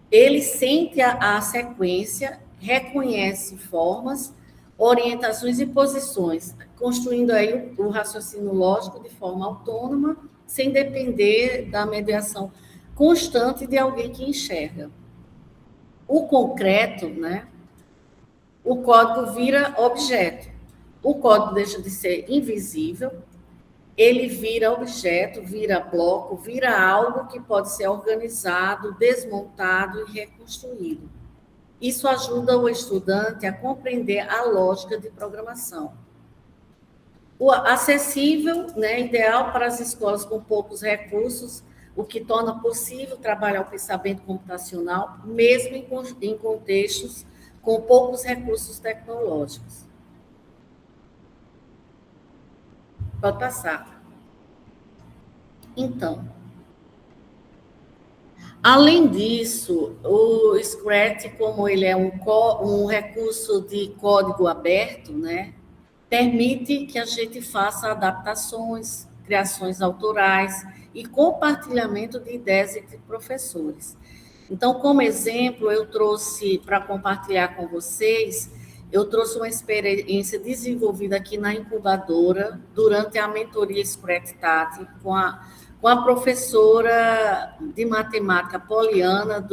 Ele sente a sequência, reconhece formas, orientações e posições, construindo aí o raciocínio lógico de forma autônoma, sem depender da mediação constante de alguém que enxerga. O concreto, né? O código vira objeto. O código deixa de ser invisível, ele vira objeto, vira bloco, vira algo que pode ser organizado, desmontado e reconstruído. Isso ajuda o estudante a compreender a lógica de programação. O acessível, né, ideal para as escolas com poucos recursos, o que torna possível trabalhar o pensamento computacional, mesmo em contextos com poucos recursos tecnológicos. Pode passar. Então, além disso, o Scratch, como ele é um recurso de código aberto, né, permite que a gente faça adaptações, criações autorais e compartilhamento de ideias entre professores. Então, como exemplo, eu trouxe para compartilhar com vocês, eu trouxe uma experiência desenvolvida aqui na incubadora durante a mentoria Scratch Tati com a professora de matemática Poliana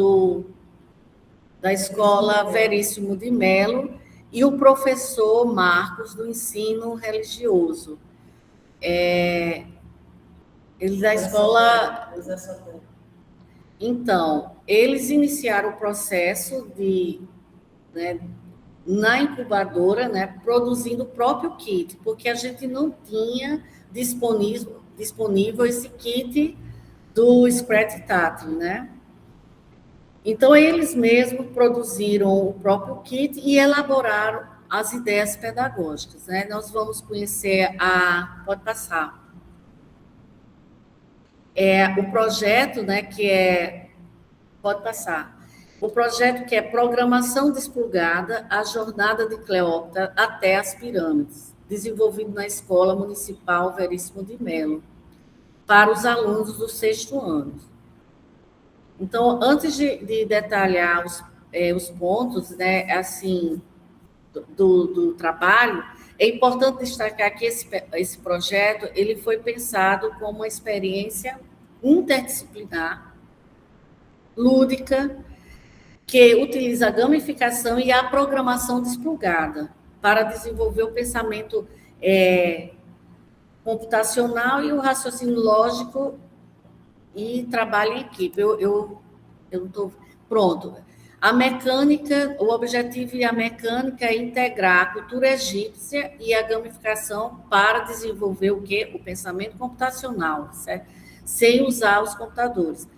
da Escola Veríssimo de Melo e o professor Marcos do ensino religioso. Eles da escola. Então, eles iniciaram o processo né, na incubadora, né, produzindo o próprio kit, porque a gente não tinha disponível esse kit do Scratch Tati, né? Então, eles mesmos produziram o próprio kit e elaboraram as ideias pedagógicas, né? Nós vamos conhecer Pode passar. O projeto, né, Pode passar. O projeto que é Programação Desplugada, a Jornada de Cleópatra até as Pirâmides, desenvolvido na Escola Municipal Veríssimo de Melo, para os alunos do 6º ano. Então, antes de detalhar os pontos, né, assim, do trabalho, é importante destacar que esse projeto ele foi pensado como uma experiência interdisciplinar, lúdica, que utiliza a gamificação e a programação desplugada para desenvolver o pensamento computacional e o raciocínio lógico e trabalho em equipe. Eu não estou... Pronto. A mecânica, o objetivo e a mecânica é integrar a cultura egípcia e a gamificação para desenvolver o quê? O pensamento computacional, certo? Sem usar os computadores.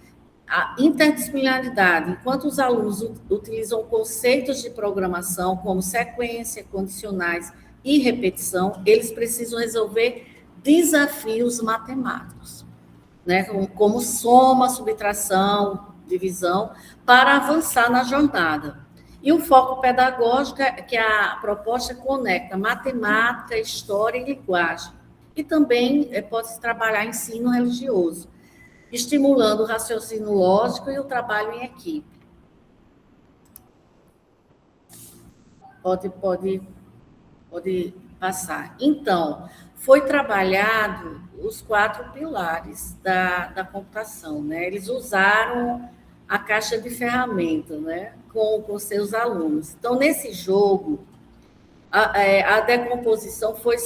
A interdisciplinaridade, enquanto os alunos utilizam conceitos de programação como sequência, condicionais e repetição, eles precisam resolver desafios matemáticos, né? Como soma, subtração, divisão, para avançar na jornada. E o foco pedagógico é que a proposta conecta matemática, história e linguagem. E também pode-se trabalhar ensino religioso, estimulando o raciocínio lógico e o trabalho em equipe. Pode passar. Então, foi trabalhado os 4 pilares da computação, né? Eles usaram a caixa de ferramentas, né, com seus alunos. Então, nesse jogo, a decomposição foi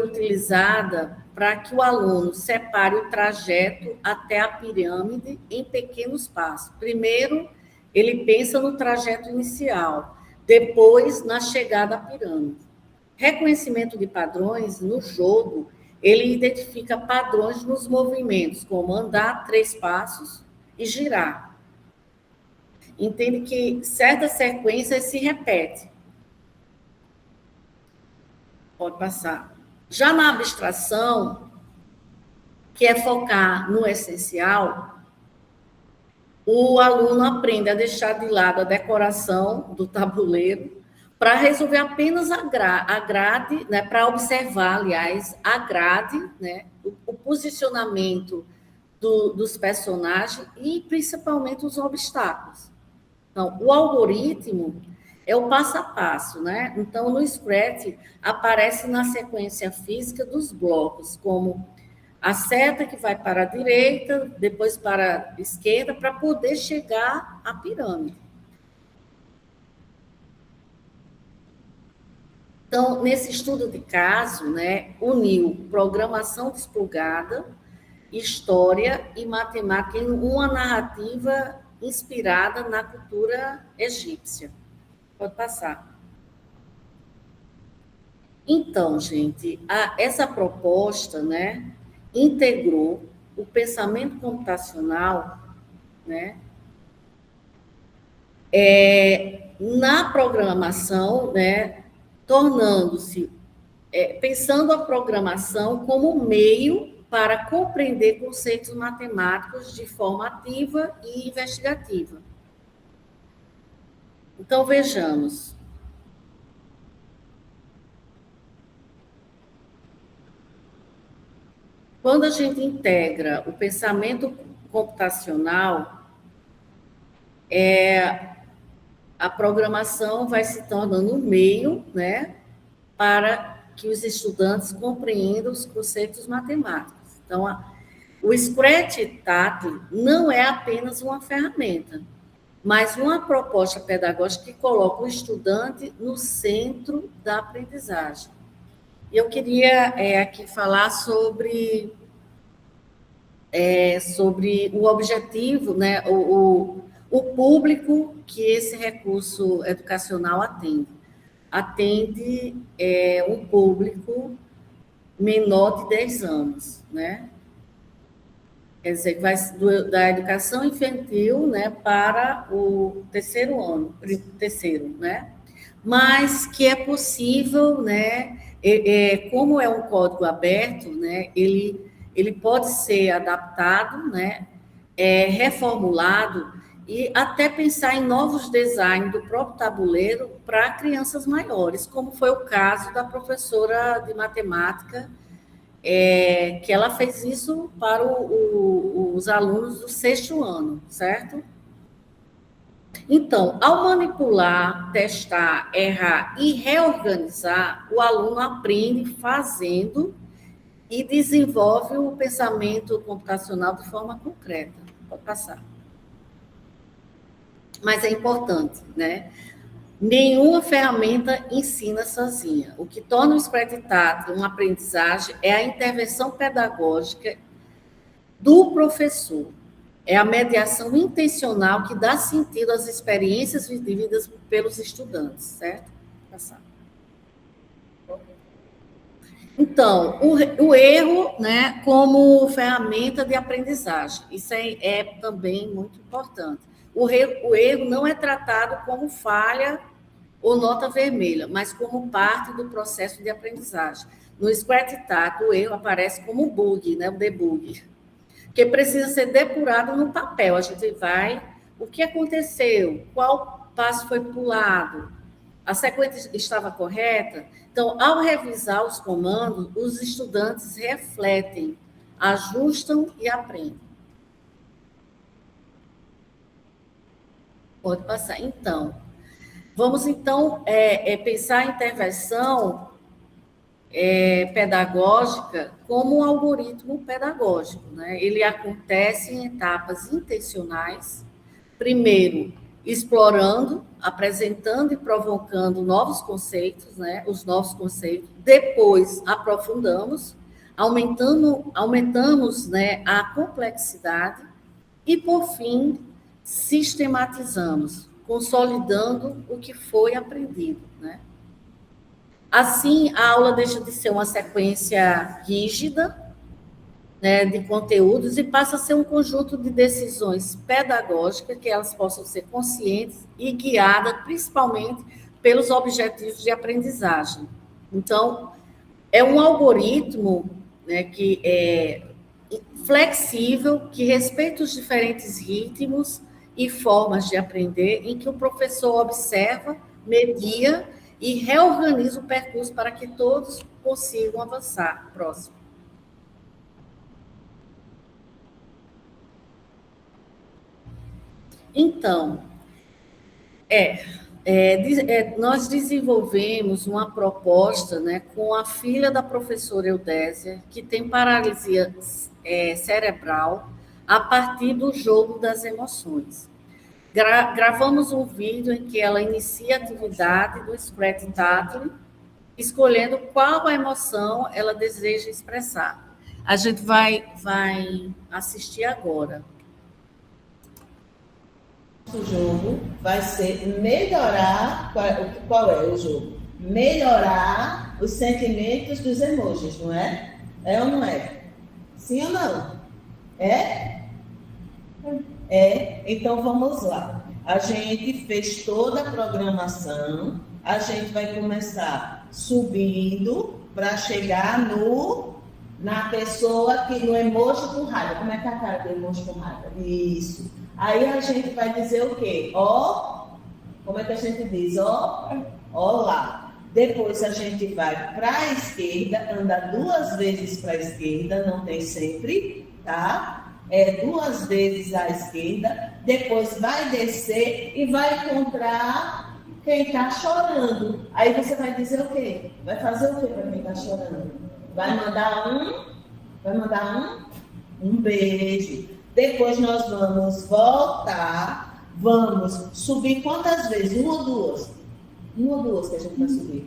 utilizada para que o aluno separe o trajeto até a pirâmide em pequenos passos. Primeiro, ele pensa no trajeto inicial, depois na chegada à pirâmide. Reconhecimento de padrões no jogo, ele identifica padrões nos movimentos, como andar 3 passos e girar. Entende que certas sequências se repetem. Pode passar. Já na abstração, que é focar no essencial, o aluno aprende a deixar de lado a decoração do tabuleiro para resolver apenas a grade, né, para observar, aliás, a grade, né, o posicionamento dos personagens e, principalmente, os obstáculos. Então, o algoritmo é o passo a passo, né? Então, no Scratch, aparece na sequência física dos blocos, como a seta que vai para a direita, depois para a esquerda, para poder chegar à pirâmide. Então, nesse estudo de caso, né, uniu programação desplugada, história e matemática em uma narrativa inspirada na cultura egípcia. Pode passar. Então, gente, essa proposta, né, integrou o pensamento computacional, né, na programação, né, tornando-se, pensando a programação como meio para compreender conceitos matemáticos de forma ativa e investigativa. Então, vejamos. Quando a gente integra o pensamento computacional, a programação vai se tornando um meio, né, para que os estudantes compreendam os conceitos matemáticos. Então, o Scratch Tátil não é apenas uma ferramenta, mas uma proposta pedagógica que coloca o estudante no centro da aprendizagem. E eu queria aqui falar sobre o objetivo, né, o público que esse recurso educacional atende. Atende um público menor de 10 anos, né? Quer dizer, vai da educação infantil, né, para o terceiro, né? Mas que é possível, né, como é um código aberto, né, ele pode ser adaptado, né, reformulado e até pensar em novos designs do próprio tabuleiro para crianças maiores, como foi o caso da professora de matemática, que ela fez isso para os alunos do 6º ano, certo? Então, ao manipular, testar, errar e reorganizar, o aluno aprende fazendo e desenvolve o pensamento computacional de forma concreta. Pode passar. Mas é importante, né? Nenhuma ferramenta ensina sozinha. O que torna o Scratch Tátil uma aprendizagem é a intervenção pedagógica do professor. É a mediação intencional que dá sentido às experiências vividas pelos estudantes, certo? Passar. Então, o erro, né, como ferramenta de aprendizagem, isso é também muito importante. O erro não é tratado como falha ou nota vermelha, mas como parte do processo de aprendizagem. No Scratch Tátil, o erro aparece como bug, né, o debug, que precisa ser depurado no papel. A gente vai, o que aconteceu, qual passo foi pulado, a sequência estava correta? Então, ao revisar os comandos, os estudantes refletem, ajustam e aprendem. Pode passar. Então, vamos então pensar a intervenção pedagógica como um algoritmo pedagógico, né? Ele acontece em etapas intencionais, primeiro explorando, apresentando e provocando novos conceitos, né? Os novos conceitos, depois aprofundamos, aumentamos, né, a complexidade e, por fim, sistematizamos, consolidando o que foi aprendido, né? Assim, a aula deixa de ser uma sequência rígida, né, de conteúdos e passa a ser um conjunto de decisões pedagógicas que elas possam ser conscientes e guiadas principalmente pelos objetivos de aprendizagem. Então, é um algoritmo, né, que é flexível, que respeita os diferentes ritmos e formas de aprender, em que o professor observa, media e reorganiza o percurso para que todos consigam avançar. Próximo. Então, nós desenvolvemos uma proposta, né, com a filha da professora Eudésia, que tem paralisia cerebral, a partir do jogo das emoções. Gravamos um vídeo em que ela inicia a atividade do Scratch Tátil, escolhendo qual a emoção ela deseja expressar. A gente vai assistir agora. O jogo vai ser melhorar, qual é o jogo? Melhorar os sentimentos dos emojis, não é? É ou não é? Sim ou não? É? É, então vamos lá. A gente fez toda a programação, a gente vai começar subindo para chegar no na pessoa que no emoji com raiva. Como é que é a cara do emoji com raiva? Isso. Aí a gente vai dizer o quê? Ó, como é que a gente diz? Ó, olá. Depois a gente vai para a esquerda, anda 2 vezes para a esquerda, não tem sempre, tá? É 2 vezes à esquerda, depois vai descer e vai encontrar quem está chorando. Aí você vai dizer o quê? Vai fazer o quê para quem está chorando? Vai mandar um beijo. Depois nós vamos voltar, vamos subir quantas vezes? 1 ou 2? 1 ou 2 que a gente vai subir?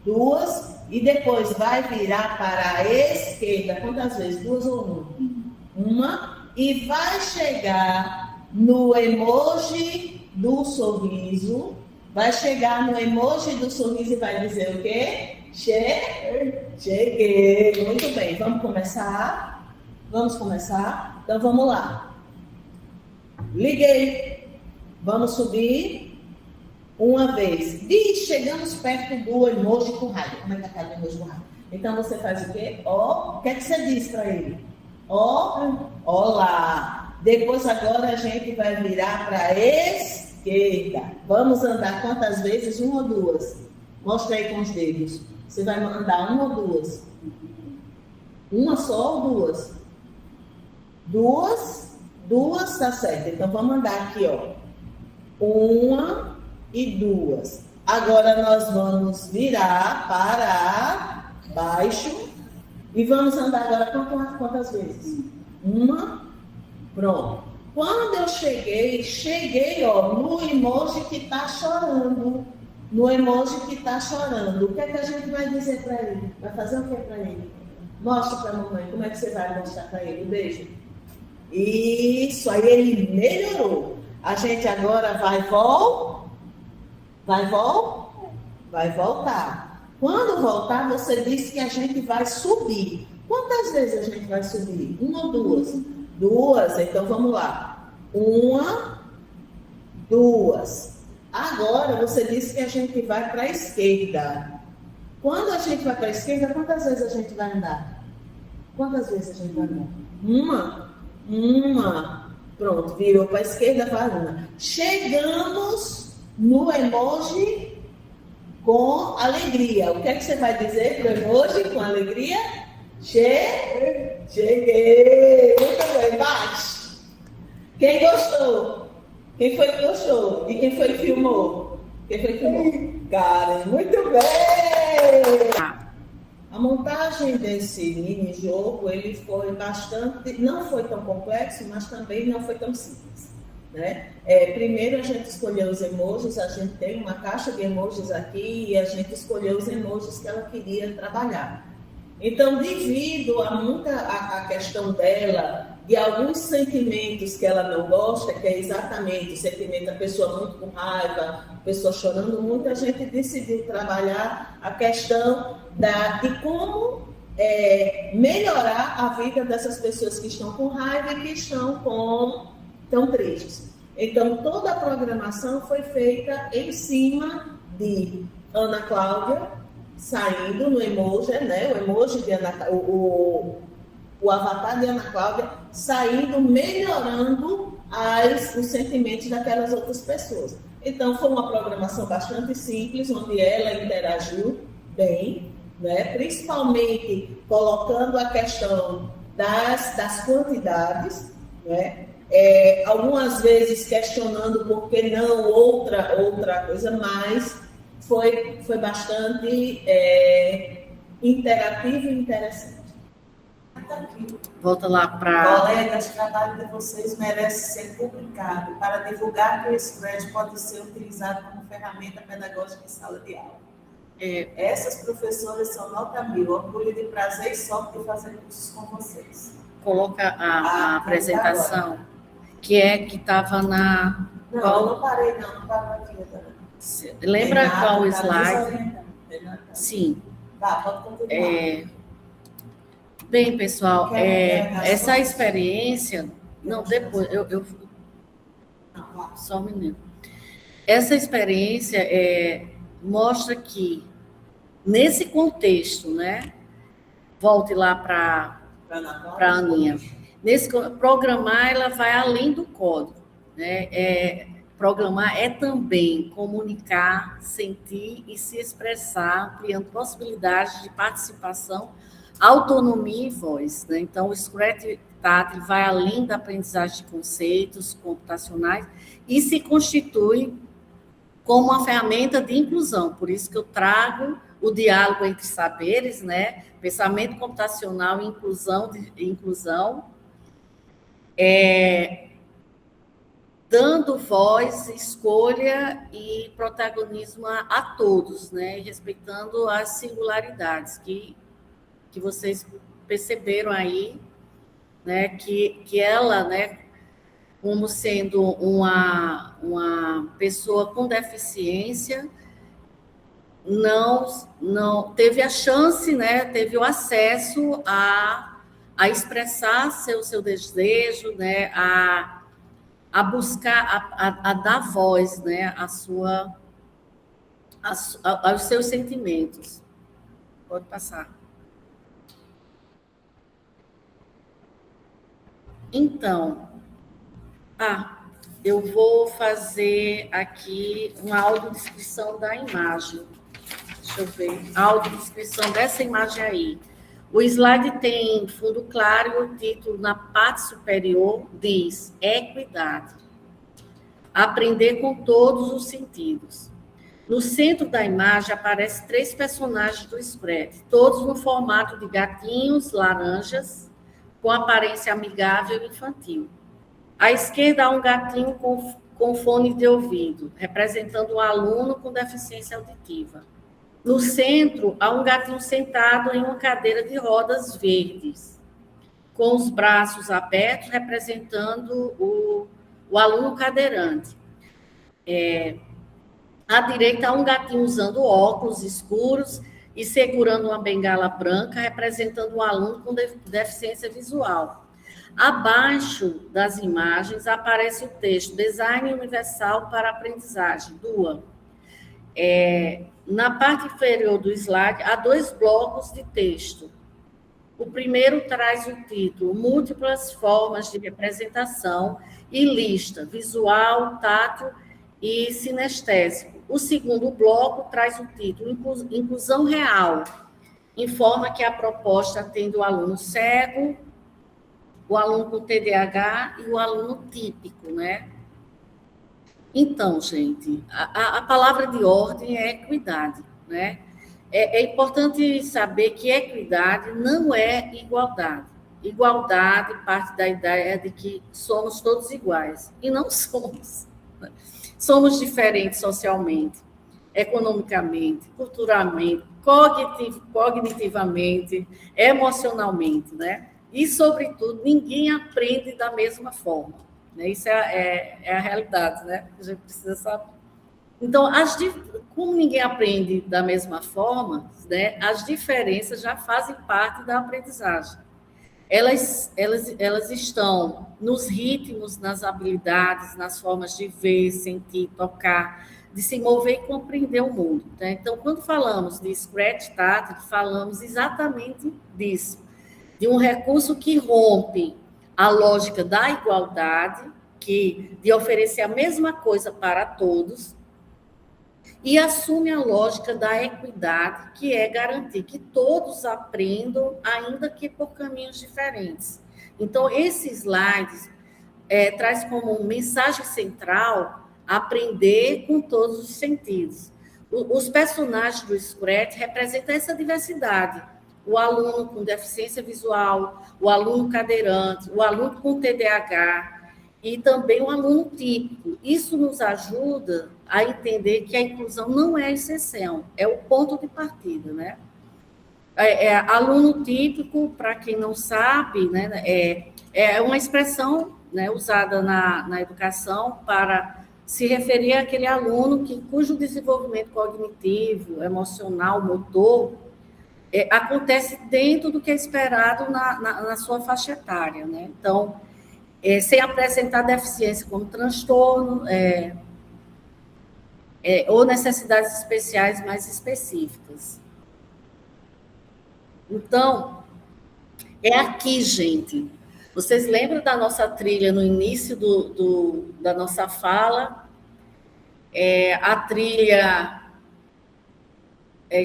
2, e depois vai virar para a esquerda. Quantas vezes? 2 ou 1? 1, e vai chegar no emoji do sorriso. Vai chegar no emoji do sorriso e vai dizer o quê? Cheguei. Muito bem, vamos começar? Vamos começar? Então vamos lá. Liguei. Vamos subir. 1 vez. Chegamos perto do emoji com raiva. Como é que é a cara do emoji com raiva? Então você faz o quê? Ó, o que é que você diz para ele? Ó, olá. Depois agora a gente vai virar para a esquerda. Vamos andar quantas vezes? 1 ou 2? Mostra aí com os dedos. Você vai andar 1 ou 2? 1 só ou 2? 2, tá certo. Então vamos andar aqui, ó. 1 e 2. Agora nós vamos virar para baixo e vamos andar agora quantas vezes? 1. Pronto. Quando eu cheguei, ó, no emoji que está chorando. No emoji que está chorando. O que é que a gente vai dizer para ele? Vai fazer o que para ele? Mostra para a mamãe. Como é que você vai mostrar para ele? Um beijo. Isso, aí ele melhorou. A gente agora vai voltar. Quando voltar, você disse que a gente vai subir. Quantas vezes a gente vai subir? 1 ou 2? 2, então vamos lá. 1, 2. Agora você disse que a gente vai para a esquerda. Quando a gente vai para a esquerda, quantas vezes a gente vai andar? Quantas vezes a gente vai andar? 1. Pronto, virou para a esquerda, vai 1. Chegamos no emoji com alegria. O que é que você vai dizer para o emoji com alegria? Cheguei. Muito bem, bate. Quem gostou? Quem foi que gostou? E quem foi que filmou? Karen, muito bem! A montagem desse mini-jogo, ele foi bastante, não foi tão complexo, mas também não foi tão simples, né? Primeiro a gente escolheu os emojis, a gente tem uma caixa de emojis aqui e a gente escolheu os emojis que ela queria trabalhar. Então, devido a questão dela, de alguns sentimentos que ela não gosta, que é exatamente o sentimento da pessoa muito com raiva, a pessoa chorando muito, a gente decidiu trabalhar a questão de como melhorar a vida dessas pessoas que estão com raiva e que estão tristes. Então, toda a programação foi feita em cima de Ana Cláudia saindo no emoji, né? O emoji de Ana Cláudia, o avatar de Ana Cláudia saindo, melhorando os sentimentos daquelas outras pessoas. Então, foi uma programação bastante simples, onde ela interagiu bem, né? Principalmente colocando a questão das quantidades, né? Algumas vezes questionando por que não outra coisa, mas foi bastante interativo e interessante. Volta lá para... Colegas, o trabalho de vocês merece ser publicado para divulgar que o Scratch pode ser utilizado como ferramenta pedagógica em sala de aula. Essas professoras são nota 1000, orgulho de prazer e sorte de fazer cursos com vocês. Coloca a apresentação, que estava na... Não, eu não parei, não estava aqui. Lembra Renata, qual tá slide? Sim. Tá, pode continuar. Bem, pessoal, essa experiência... Não, depois, só um minuto. Essa experiência mostra que, nesse contexto, né, Volte lá para a Aninha. Nesse programar, ela vai além do código, né? Programar é também comunicar, sentir e se expressar, criando possibilidades de participação, autonomia e voz, né? Então, o Scratch tátil vai além da aprendizagem de conceitos computacionais e se constitui como uma ferramenta de inclusão. Por isso que eu trago o diálogo entre saberes, né? Pensamento computacional e inclusão, dando voz, escolha e protagonismo a todos, né? Respeitando as singularidades que vocês perceberam aí, né? Que ela, né, como sendo uma pessoa com deficiência, não teve a chance, né? Teve o acesso a expressar seu desejo, né? A buscar, a dar voz, né, aos seus sentimentos. Pode passar. Então, eu vou fazer aqui uma audiodescrição da imagem. Deixa eu ver. A audiodescrição dessa imagem aí. O slide tem fundo claro e o título na parte superior diz equidade. Aprender com todos os sentidos. No centro da imagem aparecem 3 personagens do Scratch, todos no formato de gatinhos laranjas, com aparência amigável e infantil. À esquerda há um gatinho com fone de ouvido, representando um aluno com deficiência auditiva. No centro, há um gatinho sentado em uma cadeira de rodas verdes, com os braços abertos, representando o aluno cadeirante. À direita, há um gatinho usando óculos escuros e segurando uma bengala branca, representando um aluno com deficiência visual. Abaixo das imagens, aparece o texto Design Universal para Aprendizagem, DUA. Na parte inferior do slide, há 2 blocos de texto. O primeiro traz o título Múltiplas formas de representação e lista visual, tátil e sinestésico. O segundo bloco traz o título Inclusão Real. Informa que a proposta atende o aluno cego, o aluno com TDAH e o aluno típico, né? Então, gente, a palavra de ordem é equidade, né? É importante saber que equidade não é igualdade. Igualdade parte da ideia de que somos todos iguais, e não somos. Somos diferentes socialmente, economicamente, culturalmente, cognitivamente, emocionalmente, né? E, sobretudo, ninguém aprende da mesma forma. Né? Isso é a realidade, né? A gente precisa saber. Então, como ninguém aprende da mesma forma, né, as diferenças já fazem parte da aprendizagem. Elas estão nos ritmos, nas habilidades, nas formas de ver, sentir, tocar, de se mover e compreender o mundo. Né? Então, quando falamos de Scratch tátil, falamos exatamente disso, de um recurso que rompe a lógica da igualdade, de oferecer a mesma coisa para todos, e assume a lógica da equidade, que é garantir que todos aprendam, ainda que por caminhos diferentes. Então, esse slide traz como mensagem central aprender com todos os sentidos. Os personagens do Scratch representam essa diversidade. O aluno com deficiência visual, o aluno cadeirante, o aluno com TDAH e também o aluno típico. Isso nos ajuda a entender que a inclusão não é a exceção, é o ponto de partida, né? Aluno típico, para quem não sabe, né, é uma expressão, né, usada na educação para se referir àquele aluno cujo desenvolvimento cognitivo, emocional, motor, acontece dentro do que é esperado na sua faixa etária, né? Então, sem apresentar deficiência como transtorno, ou necessidades especiais mais específicas. Então, É aqui, gente. Vocês lembram da nossa trilha no início da nossa fala? A trilha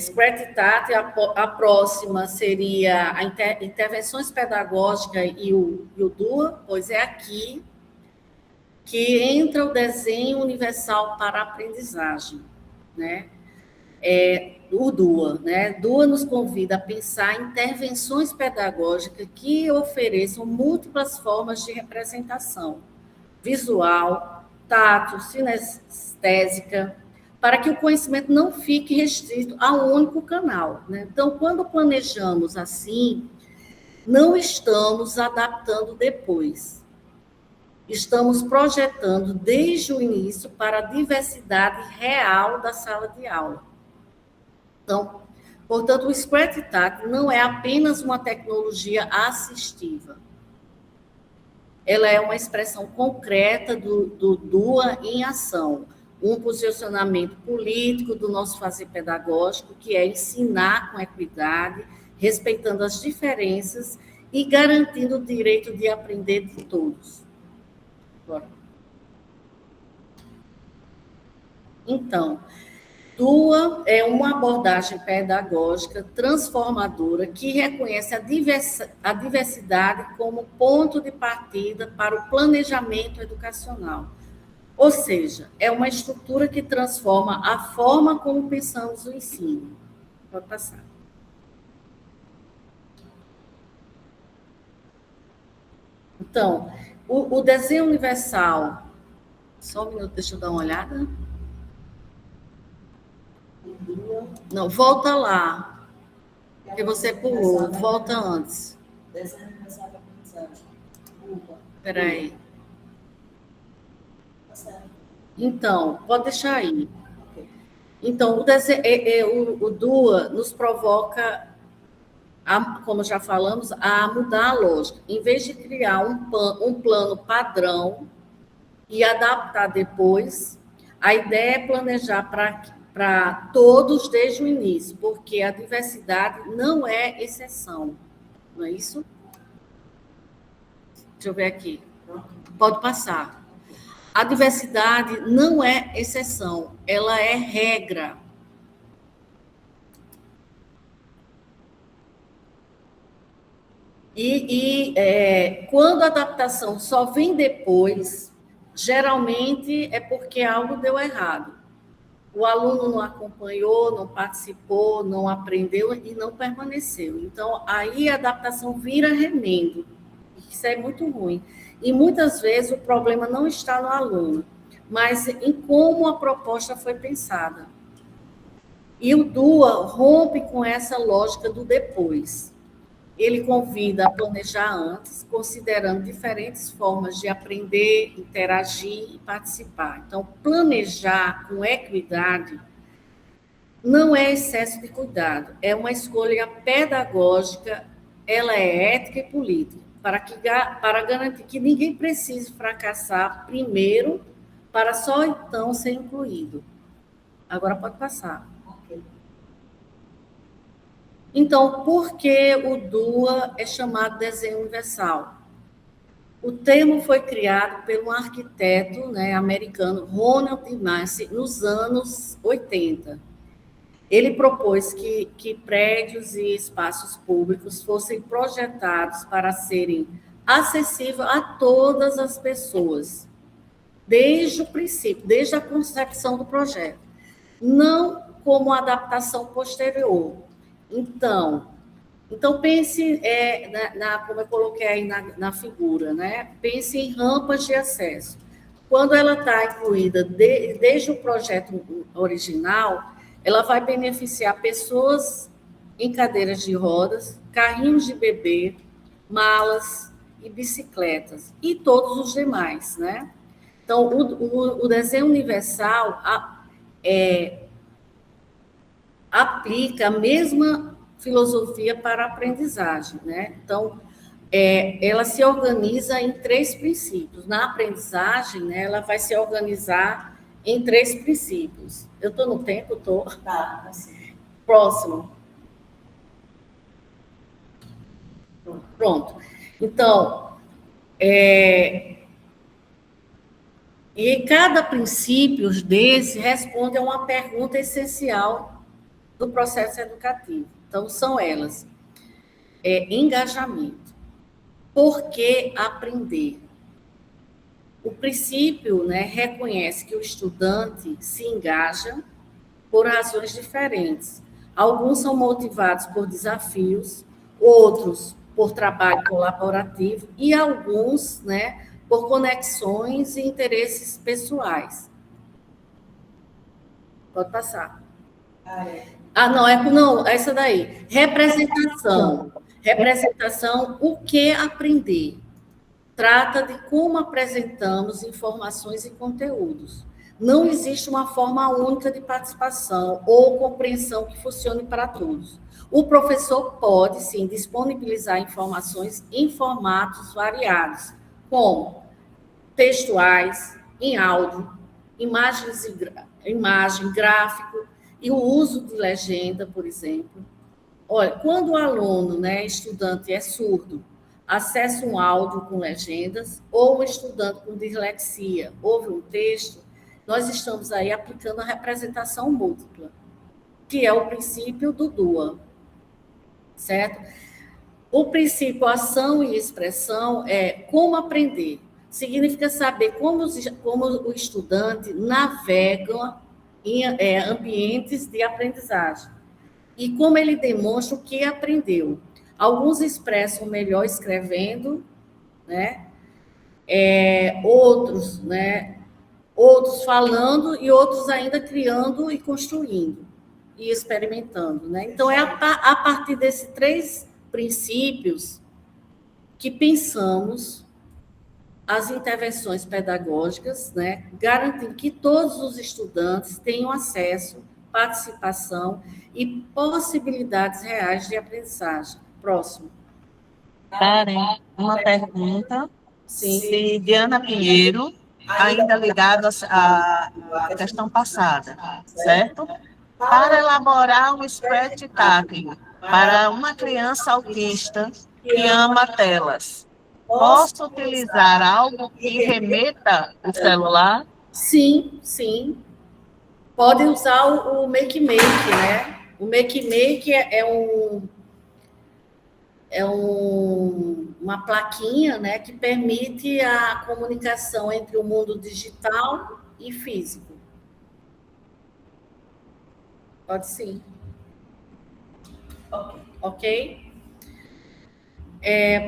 Scrattat, a próxima seria a intervenções pedagógicas e o DUA, pois é aqui que entra o desenho universal para a aprendizagem, né? O DUA, né? DUA nos convida a pensar em intervenções pedagógicas que ofereçam múltiplas formas de representação visual, tato, sinestésica, para que o conhecimento não fique restrito a um único canal, né? Então, quando planejamos assim, não estamos adaptando depois. Estamos projetando desde o início para a diversidade real da sala de aula. Então, portanto, o Scrattat não é apenas uma tecnologia assistiva. Ela é uma expressão concreta do DUA em ação, um posicionamento político do nosso fazer pedagógico, que é ensinar com equidade, respeitando as diferenças e garantindo o direito de aprender de todos. Então, DUA é uma abordagem pedagógica transformadora que reconhece a diversidade como ponto de partida para o planejamento educacional. Ou seja, é uma estrutura que transforma a forma como pensamos o ensino. Pode passar. Então, o desenho universal... Só um minuto, deixa eu dar uma olhada. Não, volta lá. Porque você pulou, volta antes. Desenho universal da aprendizagem. Espera aí. Então, pode deixar aí. Então, o DUA nos provoca, como já falamos, a mudar a lógica. Em vez de criar um plano padrão e adaptar depois, a ideia é planejar para todos desde o início, porque a diversidade não é exceção. Não é isso? Deixa eu ver aqui. Pode passar. A diversidade não é exceção, ela é regra. Quando a adaptação só vem depois, geralmente é porque algo deu errado. O aluno não acompanhou, não participou, não aprendeu e não permaneceu. Então, aí a adaptação vira remendo. Isso é muito ruim. E muitas vezes o problema não está no aluno, mas em como a proposta foi pensada. E o DUA rompe com essa lógica do depois. Ele convida a planejar antes, considerando diferentes formas de aprender, interagir e participar. Então, planejar com equidade não é excesso de cuidado, é uma escolha pedagógica, ela é ética e política, para garantir que ninguém precise fracassar primeiro, para só então ser incluído. Agora pode passar. Então, por que o DUA é chamado desenho universal? O termo foi criado por um arquiteto, né, americano, Ronald D. Massey, nos anos 80. Ele propôs que prédios e espaços públicos fossem projetados para serem acessíveis a todas as pessoas, desde o princípio, desde a concepção do projeto, não como adaptação posterior. Então pense, como eu coloquei aí na figura, né? Pense em rampas de acesso. Quando ela está incluída desde o projeto original, ela vai beneficiar pessoas em cadeiras de rodas, carrinhos de bebê, malas e bicicletas, e todos os demais, né? Então, o desenho universal aplica a mesma filosofia para a aprendizagem, né? Então, ela se organiza em 3 princípios. Na aprendizagem, né, ela vai se organizar em 3 princípios. Eu estou no tempo? Estou. Tá, assim. Próximo. Pronto. Então, e cada princípio desse responde a uma pergunta essencial do processo educativo. Então, são elas. Engajamento. Por que aprender? O princípio, né, reconhece que o estudante se engaja por razões diferentes. Alguns são motivados por desafios, outros por trabalho colaborativo e alguns, né, por conexões e interesses pessoais. Pode passar. Não, essa daí. Representação. Representação, o que aprender? Trata de como apresentamos informações e conteúdos. Não existe uma forma única de participação ou compreensão que funcione para todos. O professor pode, sim, disponibilizar informações em formatos variados, como textuais, em áudio, imagem, gráfico e o uso de legenda, por exemplo. Olha, quando o aluno, né, estudante, é surdo, acessa um áudio com legendas, ou um estudante com dislexia ouve um texto, nós estamos aí aplicando a representação múltipla, que é o princípio do DUA, certo? O princípio ação e expressão é como aprender. Significa saber como o estudante navega em ambientes de aprendizagem e como ele demonstra o que aprendeu. Alguns expressam melhor escrevendo, né? Outros falando e outros ainda criando e construindo e experimentando, né? Então, é a partir desses 3 princípios que pensamos as intervenções pedagógicas, né? Garantindo que todos os estudantes tenham acesso, participação e possibilidades reais de aprendizagem. Próximo. Karen, uma pergunta. Sim. Se Diana Pinheiro, ainda ligado à questão passada, certo? Para elaborar um spread técnico para uma criança autista que ama telas, posso utilizar algo que remeta o celular? Sim, sim. Podem usar o Make, né? O Make uma plaquinha, né, que permite a comunicação entre o mundo digital e físico. Pode sim. Ok?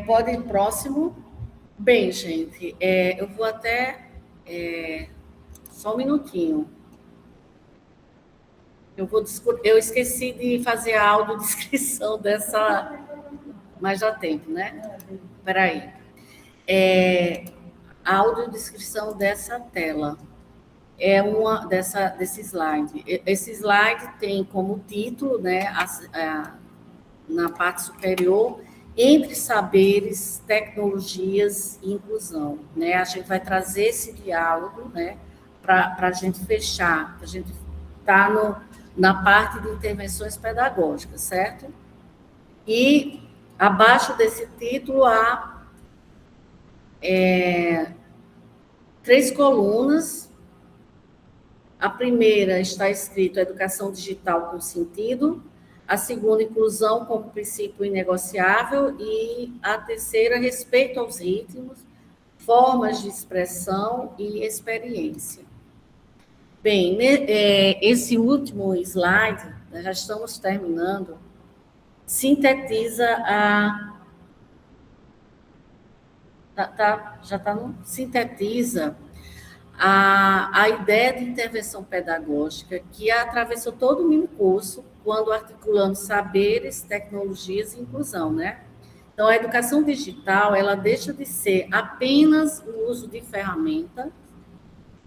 Pode ir próximo. Bem, gente, eu vou até... só um minutinho. Eu esqueci de fazer a audiodescrição dessa... Mas já tempo, né? Espera aí. A audiodescrição dessa tela desse slide. Esse slide tem como título, né, na parte superior, Entre Saberes, Tecnologias e Inclusão. Né? A gente vai trazer esse diálogo, né, para a gente fechar. A gente está na parte de intervenções pedagógicas, certo? E abaixo desse título há 3 colunas. A primeira está escrito Educação Digital com Sentido, a segunda, Inclusão como Princípio Inegociável, e a terceira, Respeito aos Ritmos, Formas de Expressão e Experiência. Bem, esse último slide, nós já estamos terminando, sintetiza sintetiza a ideia de intervenção pedagógica que atravessou todo o mini curso, quando articulando saberes, tecnologias e inclusão, né? Então, a educação digital, ela deixa de ser apenas o uso de ferramentas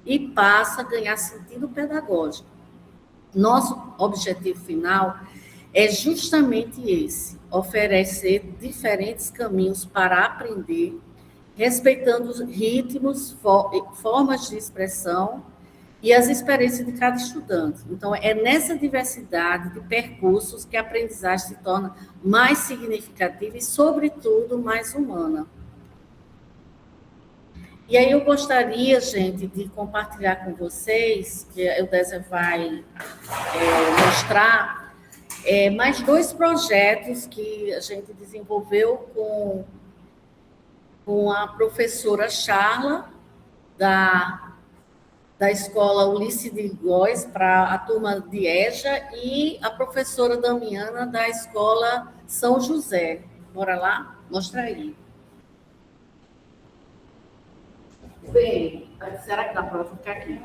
e passa a ganhar sentido pedagógico. Nosso objetivo final é justamente esse, oferecer diferentes caminhos para aprender, respeitando os ritmos, formas de expressão e as experiências de cada estudante. Então, é nessa diversidade de percursos que a aprendizagem se torna mais significativa e, sobretudo, mais humana. E aí eu gostaria, gente, de compartilhar com vocês, que a Eudésia vai mostrar, mais 2 projetos que a gente desenvolveu com a professora Charla, da escola Ulisses de Góes, para a turma de EJA, e a professora Damiana, da escola São José. Bora lá? Mostra aí. Bem, será que dá para ficar aqui?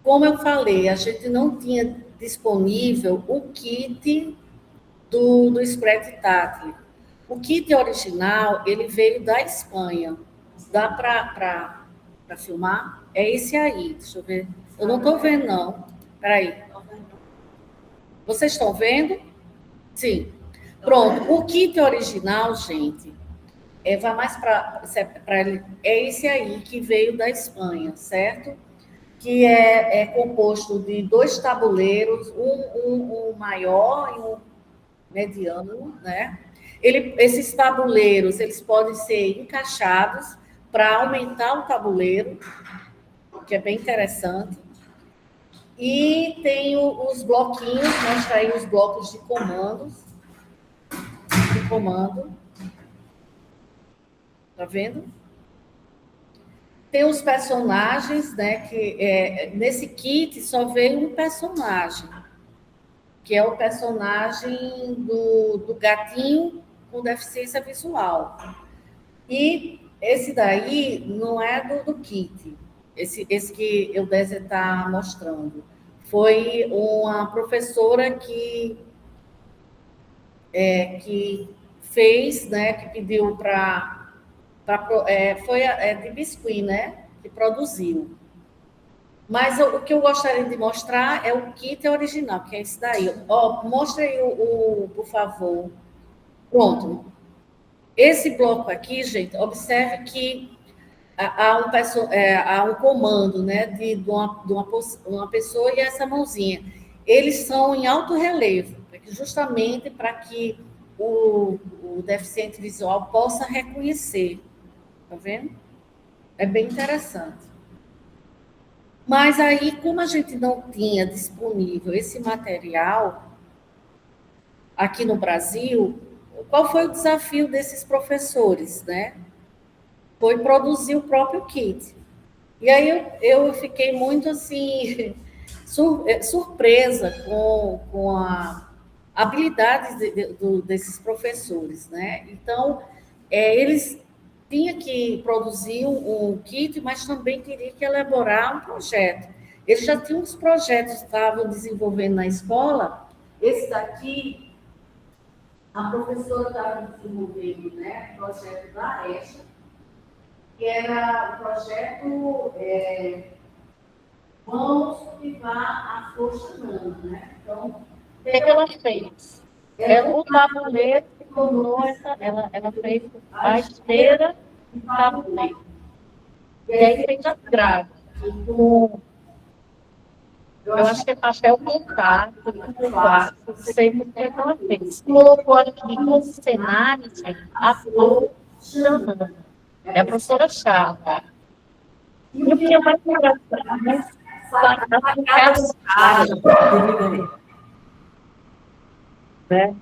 Como eu falei, a gente não tinha disponível o kit do Spread Tátil. O kit original, ele veio da Espanha. Dá para filmar? É esse aí, deixa eu ver. Eu não estou vendo, não. Espera aí. Vocês estão vendo? Sim. Pronto. O kit original, gente, vai mais para... É esse aí, que veio da Espanha, certo? Que é composto de 2 tabuleiros, um maior e um mediano, né? Esses tabuleiros, eles podem ser encaixados para aumentar o tabuleiro, que é bem interessante. E tem os bloquinhos, mostra aí os blocos de comando. Tá vendo? Tem os personagens, né? Que nesse kit só veio um personagem, que é o personagem do gatinho com deficiência visual. E esse daí não é do kit, esse que eu Eudésia está mostrando. Foi uma professora que fez, né, que pediu foi de Biscuit, né, que produziu. Mas o que eu gostaria de mostrar é o kit original, que é esse daí. Mostra aí, por favor. Pronto. Esse bloco aqui, gente, observe que há um comando, né, de uma pessoa e essa mãozinha. Eles são em alto relevo, justamente para que o deficiente visual possa reconhecer. Tá vendo? É bem interessante. Mas aí, como a gente não tinha disponível esse material aqui no Brasil, qual foi o desafio desses professores, né? Foi produzir o próprio kit. E aí eu fiquei muito, assim, surpresa com a habilidade desses professores, né? Então, eles tinham que produzir um kit, mas também queriam que elaborar um projeto. Eles já tinham uns projetos que estavam desenvolvendo na escola. Esse daqui, a professora estava desenvolvendo, né, o projeto da EJA, que era o projeto Vamos Cultivar a Força Humana, né? Então, o que ela fez? O tabuleiro se tornou ela fez a esteira de tabuleiro. E aí fez as grades. Eu acho que é papel contato, não sei o que ela fez. Colocou aqui no cenário a flor chamando. É a professora Chava. E o que é mais engraçado, né?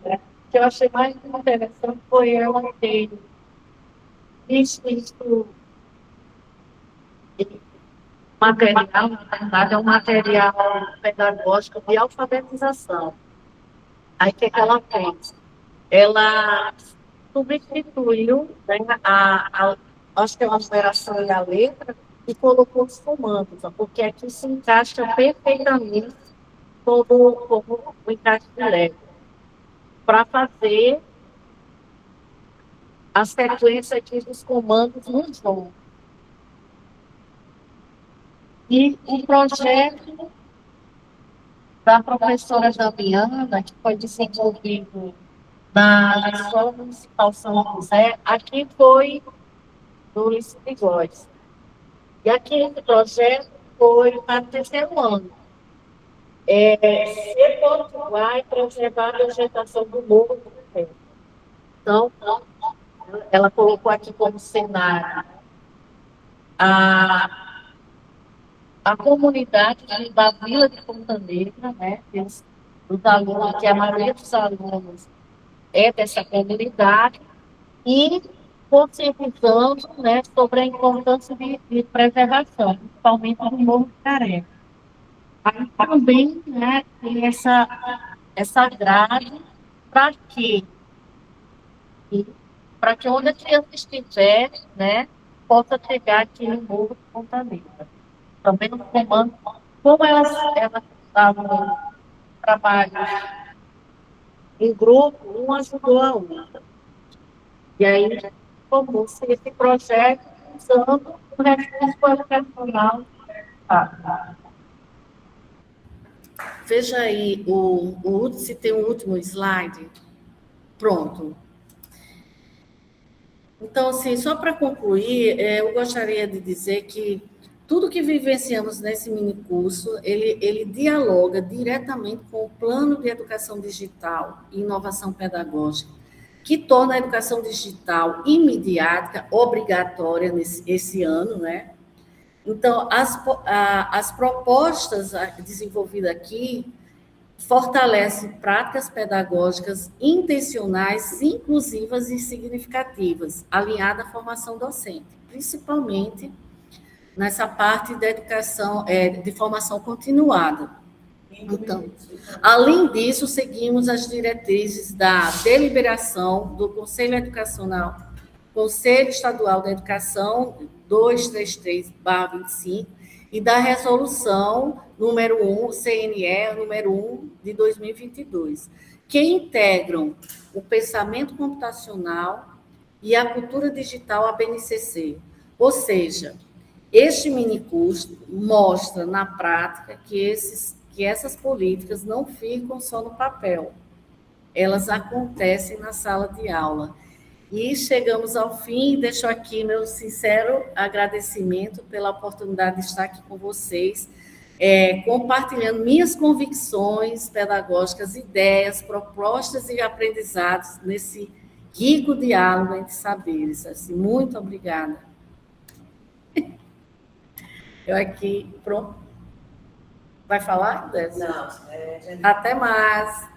O que eu achei mais interessante foi ela ter visto material, na verdade, é um material pedagógico de alfabetização. Aí, o que ela fez? Ela substituiu, né, acho que é uma numeração e a letra, e colocou os comandos, porque aqui se encaixa perfeitamente como o encaixe de letra, para fazer a sequência aqui dos comandos no jogo. E o projeto da professora Damiana, que foi desenvolvido na Escola Municipal São José, aqui foi do Ulisses de Góes. E aqui esse projeto foi para o terceiro ano. Repovoar e preservar a vegetação do morro do Café. Então, ela colocou aqui como cenário a, a comunidade da Vila de Ponta Negra, né? Dos alunos, que a maioria dos alunos é dessa comunidade, e conscientizando, né, sobre a importância de preservação, principalmente do Morro do Careca. Aí também, né, tem essa grade para quê? Para que onde a criança estiver, né, possa chegar aqui no Morro de Ponta Negra. Também no comando, como elas estavam no trabalho em grupo, um ajudou a outra. E aí, formou-se esse projeto usando o recurso educacional. Veja aí, se tem um último slide. Pronto. Então, assim, só para concluir, eu gostaria de dizer que tudo que vivenciamos nesse minicurso, ele dialoga diretamente com o Plano de Educação Digital e Inovação Pedagógica, que torna a educação digital imediata, obrigatória esse ano, né? Então, as propostas desenvolvidas aqui fortalecem práticas pedagógicas intencionais, inclusivas e significativas, alinhadas à formação docente, principalmente nessa parte da educação, de formação continuada. Então, além disso, seguimos as diretrizes da deliberação do Conselho Educacional, Conselho Estadual da Educação 233/25 e da resolução número 1, CNE número 1 de 2022, que integram o pensamento computacional e a cultura digital ABNCC. Ou seja, este minicurso mostra na prática que essas políticas não ficam só no papel, elas acontecem na sala de aula. E chegamos ao fim, deixo aqui meu sincero agradecimento pela oportunidade de estar aqui com vocês, compartilhando minhas convicções pedagógicas, ideias, propostas e aprendizados nesse rico diálogo entre saberes. Assim, muito obrigada. Eu aqui, pronto. Vai falar, Décio? Não. Até mais.